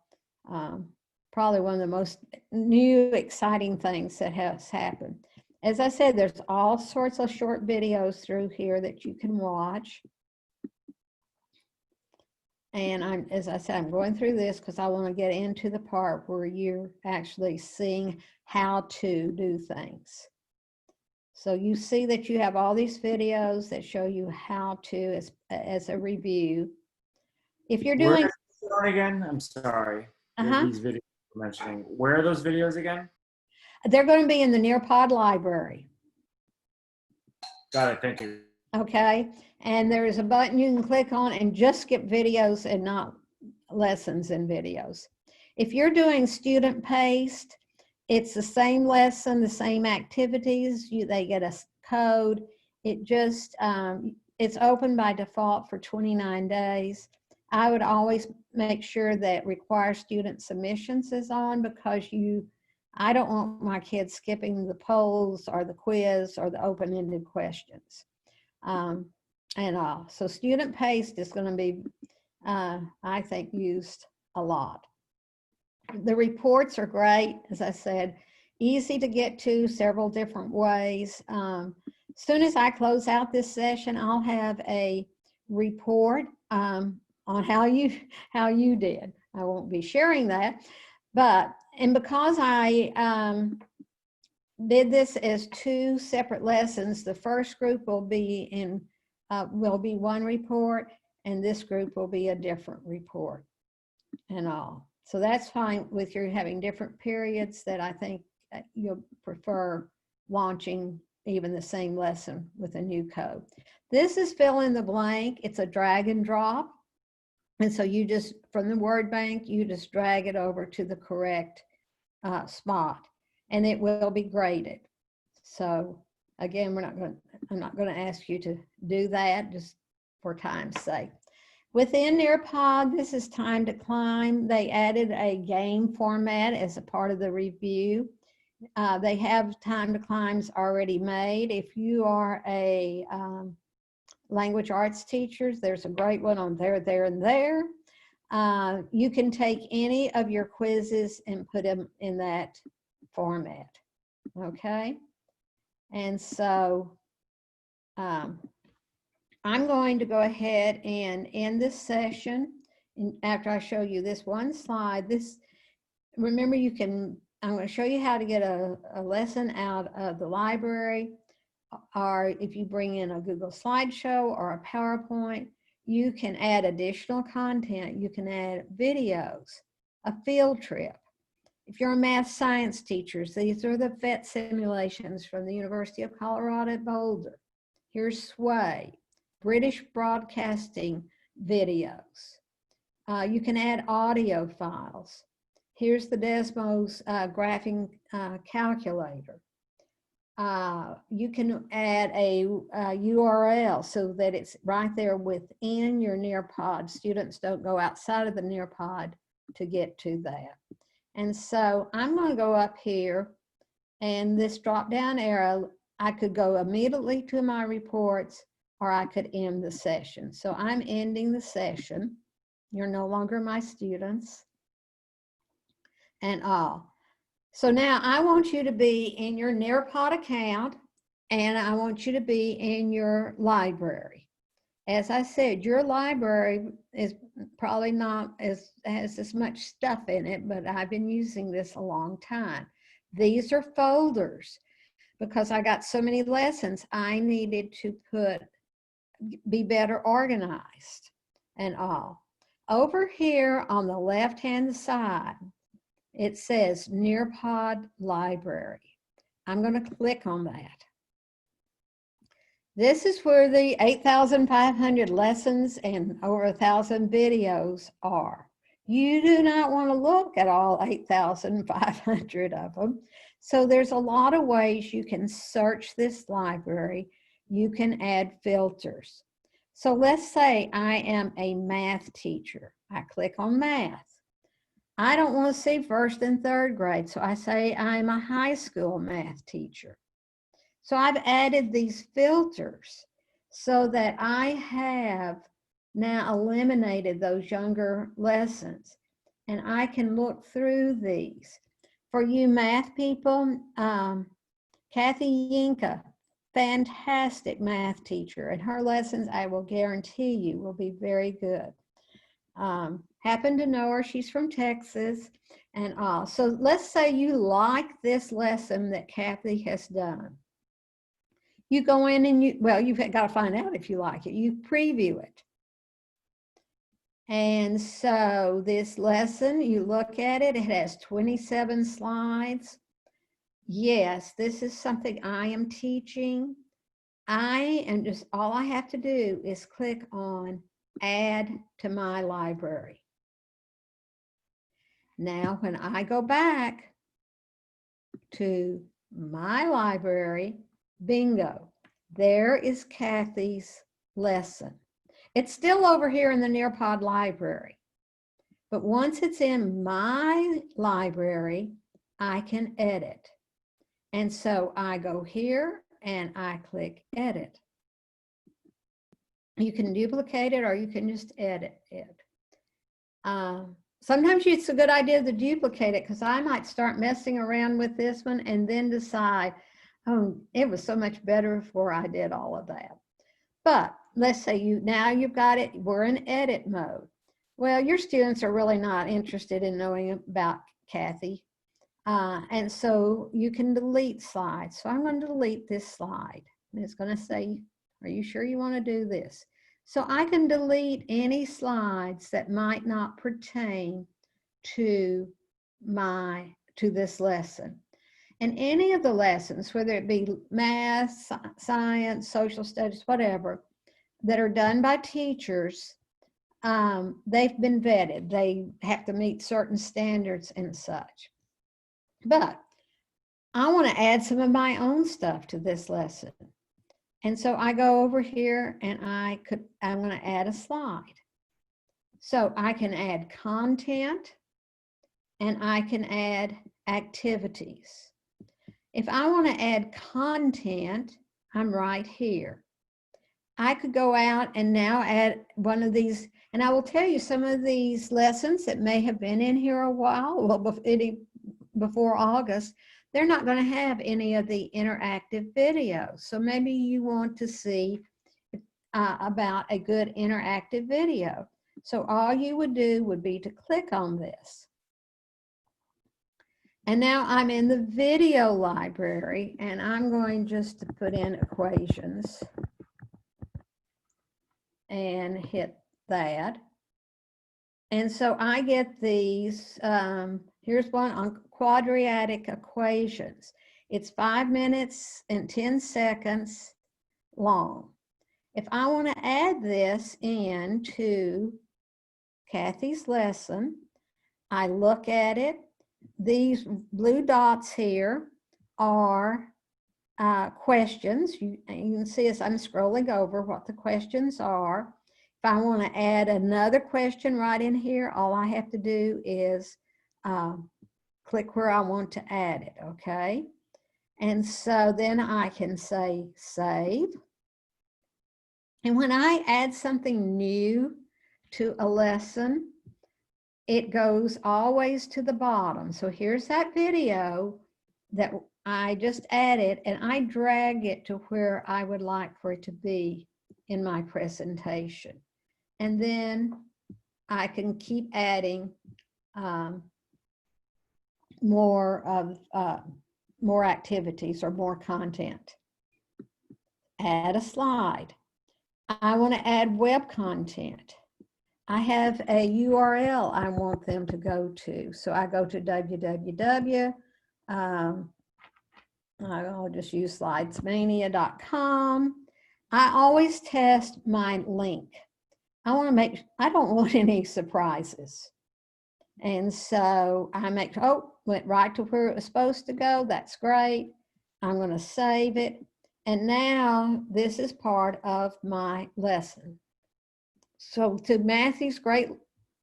Probably one of the most new, exciting things that has happened. As I said, there's all sorts of short videos through here that you can watch. And as I said, I'm going through this because I want to get into the part where you're actually seeing how to do things. So you see that you have all these videos that show you how to as a review. If you're doing again, I'm sorry. These videos you're mentioning. Where are those videos again? They're going to be in the Nearpod library. Got it. Thank you. Okay, and there is a button you can click on and just skip videos and not lessons and videos. If you're doing student paced, it's the same lesson, the same activities. They get a code. It just, it's open by default for 29 days. I would always make sure that require student submissions is on, because I don't want my kids skipping the polls or the quiz or the open-ended questions. And all. So student paced is going to be, I think, used a lot. The reports are great, as I said, easy to get to several different ways. As soon as I close out this session, I'll have a report on how you did. I won't be sharing that, and because I did this as 2 separate lessons, the first group will be one report, and this group will be a different report and all. So that's fine with you having different periods, that I think you'll prefer launching even the same lesson with a new code. This is fill in the blank. It's a drag and drop. And so you just, from the word bank, you just drag it over to the correct spot, and it will be graded. So again, I'm not going to ask you to do that just for time's sake. Within Nearpod, this is Time to Climb. They added a game format as a part of the review. They have Time to Climbs already made. If you are a language arts teacher, there's a great one on there, and there. You can take any of your quizzes and put them in that format, okay? And so I'm going to go ahead and end this session. And after I show you this one slide, remember I'm going to show you how to get a lesson out of the library, or if you bring in a Google slideshow or a PowerPoint, you can add additional content. You can add videos, a field trip. If you're a math science teacher, these are the PhET simulations from the University of Colorado at Boulder. Here's Sway, British broadcasting videos. You can add audio files. Here's the Desmos graphing calculator. you can add a URL so that it's right there within your Nearpod. Students don't go outside of the Nearpod to get to that. And so I'm going to go up here, and this drop down arrow, I could go immediately to my reports, or I could end the session. So I'm ending the session. You're no longer my students and all. So now I want you to be in your Nearpod account, and I want you to be in your library. As I said, your library is probably not has as much stuff in it, but I've been using this a long time. These are folders because I got so many lessons. I needed to be better organized and all. Over here on the left-hand side, it says Nearpod Library. I'm going to click on that. This is where the 8,500 lessons and over 1,000 videos are. You do not want to look at all 8,500 of them. So there's a lot of ways you can search this library. You can add filters. So let's say I am a math teacher. I click on math. I don't want to see first and third grade, so I say I'm a high school math teacher. So I've added these filters so that I have now eliminated those younger lessons, and I can look through these. For you math people, Kathy Yinka, fantastic math teacher, and her lessons, I will guarantee you, will be very good. Happen to know her, she's from Texas and all. So let's say you like this lesson that Kathy has done. You go in and you've got to find out if you like it. You preview it. And so this lesson, you look at it, it has 27 slides. Yes, this is something I am teaching. All I have to do is click on Add to my library. Now, when I go back to my library, bingo, there is Kathy's lesson. It's still over here in the Nearpod library, but once it's in my library, I can edit. And so I go here and I click edit. You can duplicate it or you can just edit it. Sometimes it's a good idea to duplicate it because I might start messing around with this one and then decide, oh, it was so much better before I did all of that. But let's say now you've got it, we're in edit mode. Well, your students are really not interested in knowing about Kathy. And so you can delete slides. So I'm going to delete this slide. And it's going to say, are you sure you want to do this? So I can delete any slides that might not pertain to this lesson. And any of the lessons, whether it be math, science, social studies, whatever, that are done by teachers, they've been vetted. They have to meet certain standards and such. But I want to add some of my own stuff to this lesson. And so I go over here and I'm going to add a slide. So I can add content and I can add activities. If I want to add content, I'm right here. I could go out and now add one of these, and I will tell you some of these lessons that may have been in here a while, before August, they're not going to have any of the interactive videos. So maybe you want to see about a good interactive video. So all you would do would be to click on this. And now I'm in the video library, and I'm going just to put in equations and hit that. And so I get these, here's one on quadratic equations. It's 5 minutes and 10 seconds long. If I want to add this into Kathy's lesson, I look at it. These blue dots here are questions. You can see as I'm scrolling over what the questions are. If I want to add another question right in here, all I have to do is click where I want to add it, okay? And so then I can say save. And when I add something new to a lesson, it goes always to the bottom. So here's that video that I just added, and I drag it to where I would like for it to be in my presentation. And then I can keep adding more activities or more content. Add a slide. I want to add web content. I have a URL I want them to go to. So I go to www. I'll just use slidesmania.com. I always test my link. I don't want any surprises. And so I went right to where it was supposed to go. That's great. I'm going to save it. And now this is part of my lesson. So to Matthew's great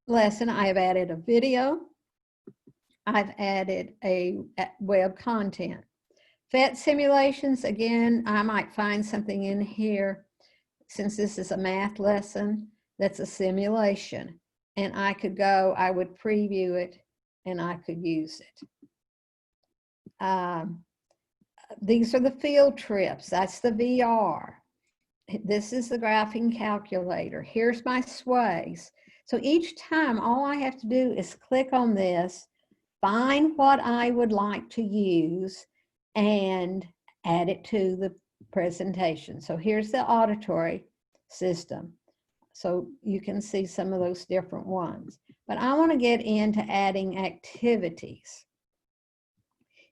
lesson, I have added a video. I've added a web content. PhET simulations, again, I might find something in here, since this is a math lesson, that's a simulation. And I would preview it, and I could use it. These are the field trips. That's the VR. This is the graphing calculator. Here's my sways. So each time, all I have to do is click on this, find what I would like to use, and add it to the presentation. So here's the auditory system. So you can see some of those different ones. But I want to get into adding activities.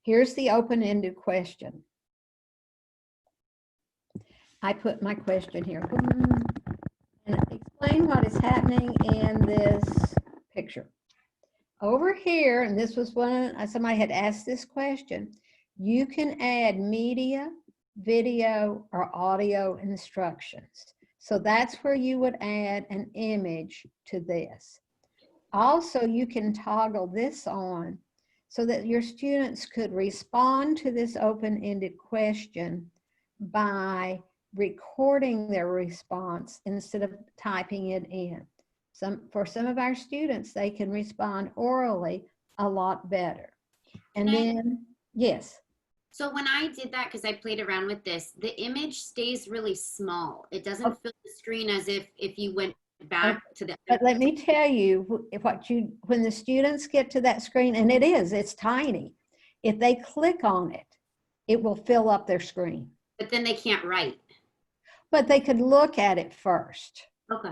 Here's the open-ended question. I put my question here. And explain what is happening in this picture. Over here, and this was somebody had asked this question, you can add media, video, or audio instructions. So that's where you would add an image to this. Also, you can toggle this on so that your students could respond to this open-ended question by recording their response instead of typing it in. For some of our students, they can respond orally a lot better. And then, yes. So when I did that, because I played around with this, the image stays really small. It doesn't fill the screen as if you went back to the. But let me tell you, when the students get to that screen, and it's tiny. If they click on it, it will fill up their screen. But then they can't write. But they could look at it first. Okay.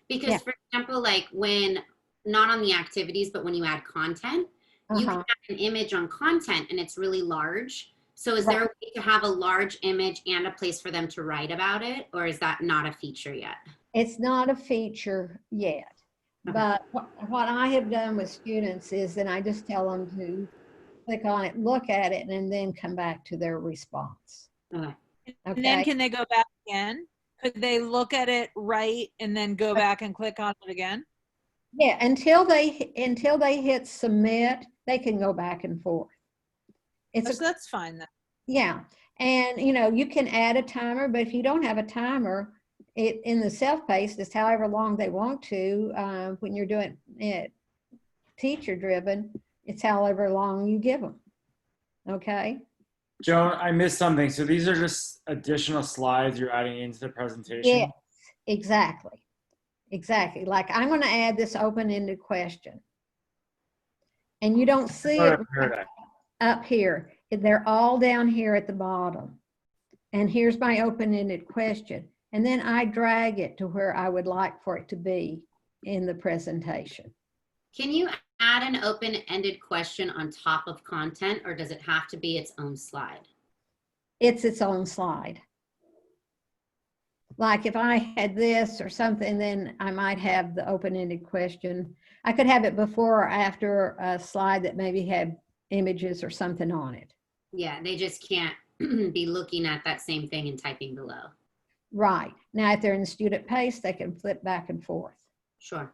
Because for example, like when, not on the activities, but when you add content, you can add an image on content and it's really large. So is there a way to have a large image and a place for them to write about it? Or is that not a feature yet? It's not a feature yet. Okay. But what I have done with students is then I just tell them to click on it, look at it, and then come back to their response. Okay. And then can they go back again? Could they look at it, write, and then go back and click on it again? Yeah, until they hit submit, they can go back and forth. That's fine then. Yeah, and you can add a timer, but if you don't have a timer, in the self-paced, it's however long they want to. When you're doing it teacher-driven, it's however long you give them. Okay. Joan, I missed something. So these are just additional slides you're adding into the presentation? Yes, exactly. Exactly. Like I'm going to add this open-ended question. And you don't see it up here. They're all down here at the bottom. And here's my open-ended question. And then I drag it to where I would like for it to be in the presentation. Can you add an open-ended question on top of content, or does it have to be its own slide? It's its own slide. Like if I had this or something, then I might have the open-ended question. I could have it before or after a slide that maybe had images or something on it. Yeah, they just can't be looking at that same thing and typing below. Right. Now, if they're in student pace, they can flip back and forth. Sure.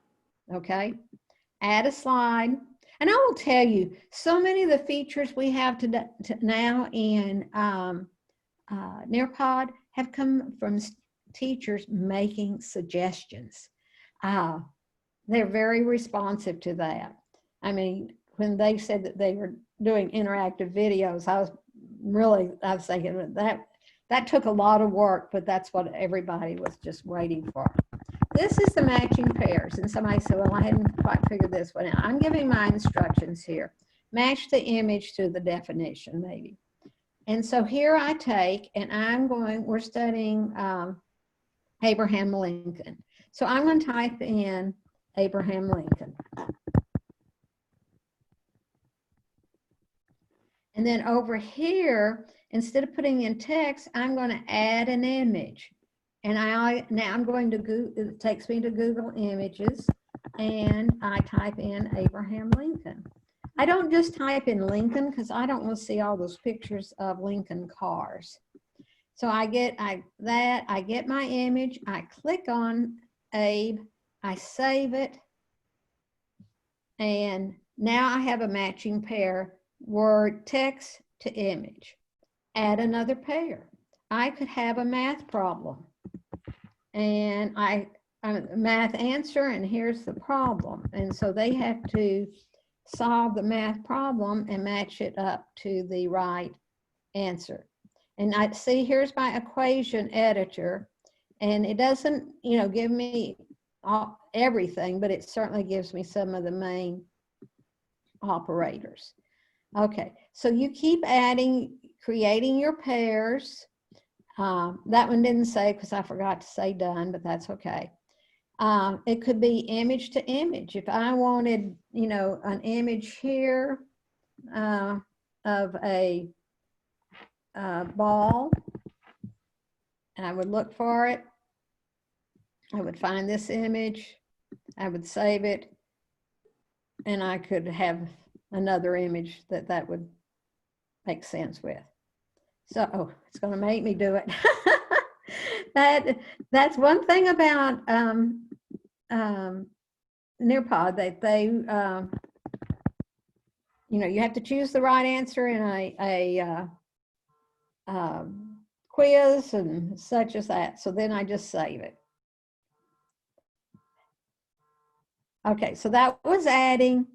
Okay. Add a slide. And I will tell you, so many of the features we have now in Nearpod have come from teachers making suggestions. They're very responsive to that. I mean, when they said that they were doing interactive videos, I was thinking that took a lot of work, but that's what everybody was just waiting for. This is the matching pairs. And somebody said, well, I hadn't quite figured this one out. I'm giving my instructions here. Match the image to the definition, maybe. And so here I take, and we're studying Abraham Lincoln. So I'm going to type in Abraham Lincoln. And then over here, instead of putting in text, I'm going to add an image. And now I'm going to Google, it takes me to Google Images, and I type in Abraham Lincoln. I don't just type in Lincoln because I don't want to see all those pictures of Lincoln cars. So I get my image, I click on Abe, I save it, and now I have a matching pair, word text to image. Add another pair. I could have a math problem, and I'm a math answer, and here's the problem. And so they have to solve the math problem and match it up to the right answer. And I see here's my equation editor, and it doesn't, give me everything, but it certainly gives me some of the main operators. Okay, so you keep adding, creating your pairs. That one didn't say because I forgot to say done, but that's okay. It could be image to image. If I wanted, an image here of a ball, and I would look for it. I would find this image, I would save it, and I could have another image that would make sense with. So, it's going to make me do it. That's one thing about Nearpod, that they, you have to choose the right answer in a quiz and such as that. So then I just save it. Okay, so that was adding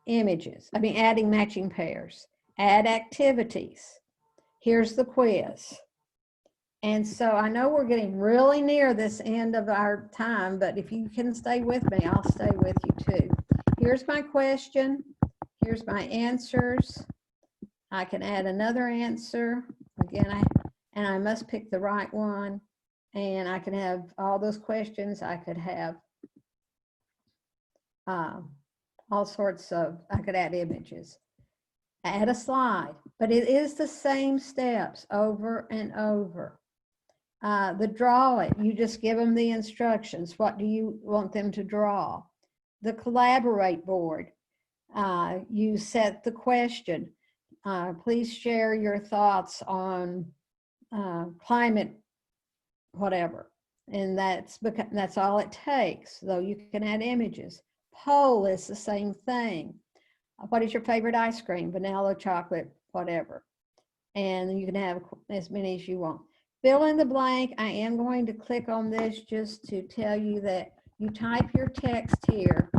images. Adding matching pairs. Add activities. Here's the quiz. And so I know we're getting really near this end of our time, but if you can stay with me, I'll stay with you too. Here's my question. Here's my answers. I can add another answer. Again, I must pick the right one. And I can have all those questions. I could have all sorts of, I could add images. Add a slide, but it is the same steps over and over. The draw it, you just give them the instructions. What do you want them to draw? The collaborate board, you set the question. Please share your thoughts on climate, whatever. And that's all it takes, though you can add images. Poll is the same thing. What is your favorite ice cream? Vanilla, chocolate, whatever. And you can have as many as you want. Fill in the blank. I am going to click on this just to tell you that you type your text here,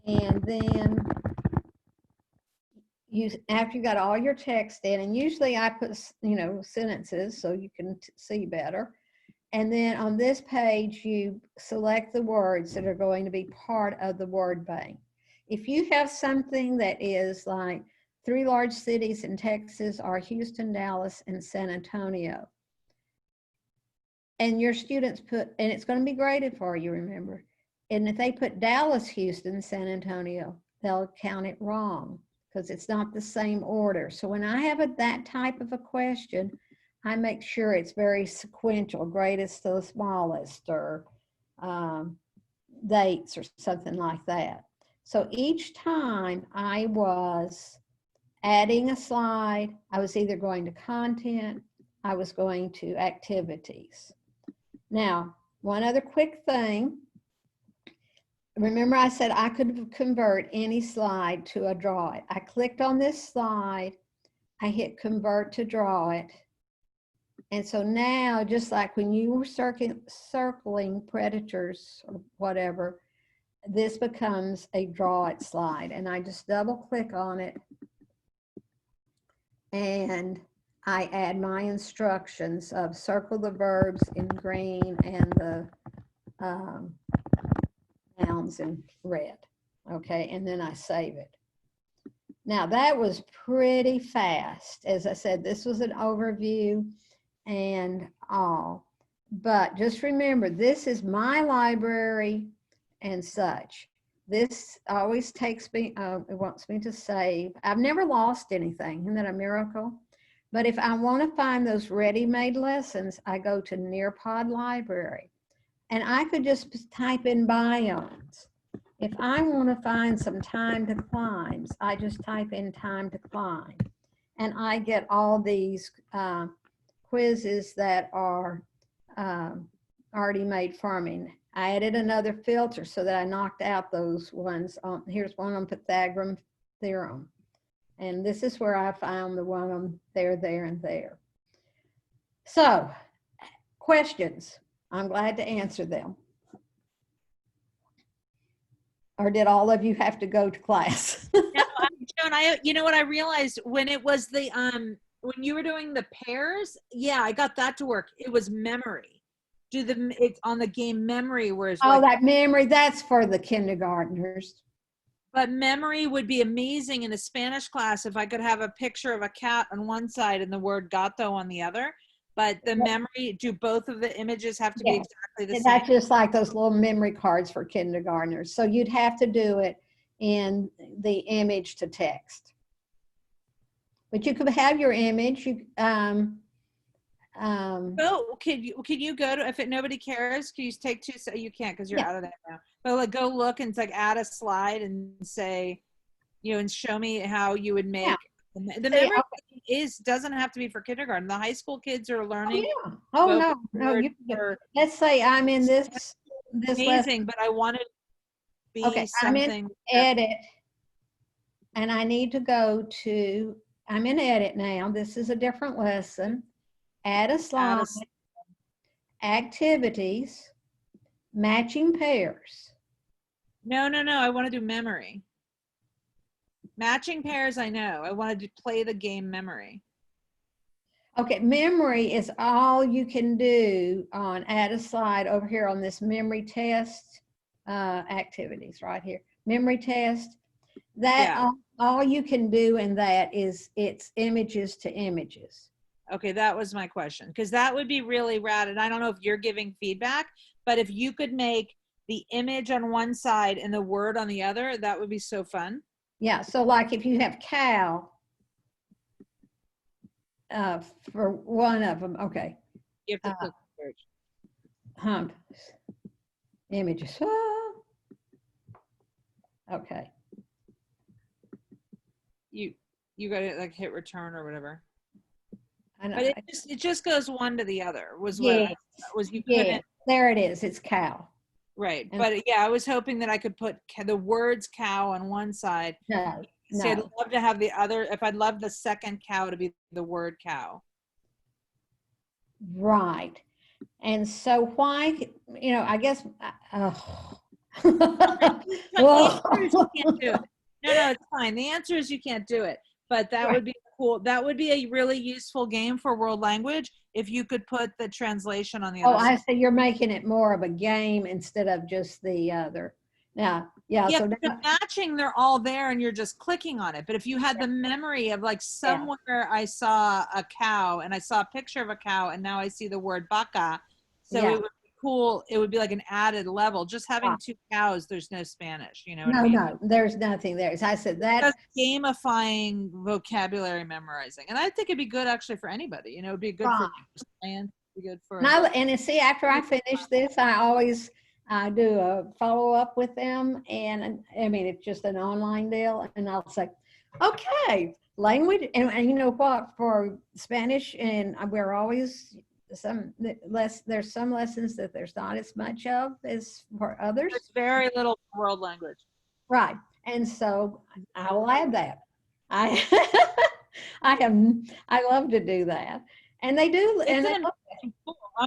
and then after you got all your text in, and usually I put sentences so you can see better. And then on this page, you select the words that are going to be part of the word bank. If you have something that is like 3 large cities in Texas are Houston, Dallas, and San Antonio, and your students put, and it's going to be graded for you, remember, and if they put Dallas, Houston, San Antonio, they'll count it wrong because it's not the same order. So when I have that type of a question, I make sure it's very sequential, greatest to the smallest, or dates or something like that. So each time I was adding a slide. I was either going to content, I was going to activities. Now, one other quick thing. Remember I said I could convert any slide to a draw it. I clicked on this slide, I hit convert to draw it. And so now, just like when you were circling predators or whatever, this becomes a draw it slide. And I just double click on it and I add my instructions of circle the verbs in green and the nouns in red. Okay, and then I save it. Now that was pretty fast. As I said, this was an overview and all. But just remember, this is my library and such. This always takes me, it wants me to save. I've never lost anything. Isn't that a miracle? But if I want to find those ready-made lessons, I go to Nearpod Library. And I could just type in biomes. If I want to find some time to climb, I just type in time to climb. And I get all these quizzes that are already made for me. I added another filter so that I knocked out those ones. Here's one on Pythagorean theorem. And this is where I found the one on there, and there. So, questions. I'm glad to answer them. Or did all of you have to go to class? No, Joan, you know what I realized when it was the when you were doing the pairs, yeah, I got that to work. It was memory. It's on the game memory, whereas that memory, that's for the kindergartners. But memory would be amazing in a Spanish class if I could have a picture of a cat on one side and the word gato on the other. But the memory, do both of the images have to be exactly the same? That's just like those little memory cards for kindergartners. So you'd have to do it in the image to text. But you could have your image. Can you go to, if nobody cares, can you take two? So you can't because you're out of that now. But like go look and like add a slide and say, and show me how you would make. The memory doesn't have to be for kindergarten. The high school kids are learning. No. Let's say I'm in this amazing, lesson. But I want to be something. I'm in edit, and I need to go to. I'm in edit now. This is a different lesson. Add a slide. Activities. Matching pairs. No. I want to do memory. Matching pairs, I know. I wanted to play the game memory. Okay, memory is all you can do on add a slide over here on this memory test activities right here. Memory test. That all you can do in that is it's images to images. Okay, that was my question because that would be really rad. And I don't know if you're giving feedback, but if you could make the image on one side and the word on the other, that would be so fun. Yeah, so like if you have cow for one of them, okay. You have to click search. Hump images. Okay. You got to like hit return or whatever. I know. But it just goes one to the other. You couldn't. There it is. It's cow. Right. But yeah, I was hoping that I could put the words cow on one side. No. See, I'd love to have the other, if I'd love the second cow to be the word cow. Right. And so why, I guess, The answer is you can't do it. No, it's fine. The answer is you can't do it. But that would be cool. That would be a really useful game for world language if you could put the translation on the other side. I see. You're making it more of a game instead of just the other. Yeah. So the matching, they're all there and you're just clicking on it. But if you had the memory of like somewhere I saw a cow and I saw a picture of a cow and now I see the word vaca. So it would be cool. It would be like an added level. Just having two cows, there's no Spanish, what I mean? No, there's nothing there. As I said, that's gamifying vocabulary memorizing. And I think it'd be good actually for anybody. It'd be good for science, it'd be good for and see, after I finish this, I always do a follow-up with them, and I mean it's just an online deal, and I'll say, okay, language, and you know what, for Spanish, and we're always there's some lessons that there's not as much of as for others. There's very little world language. Right. And so I will add that. I I love to do that. And they do, and they love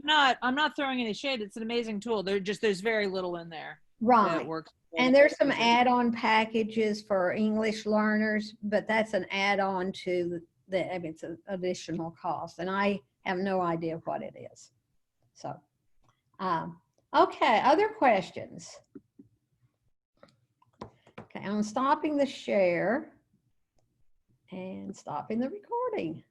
that. I'm not throwing any shade. It's an amazing tool. There's very little in there. Right. That works. And there's some add-on packages for English learners, but that's an add-on to I mean, it's an additional cost, and I have no idea what it is. So, okay, other questions? Okay, I'm stopping the share and stopping the recording.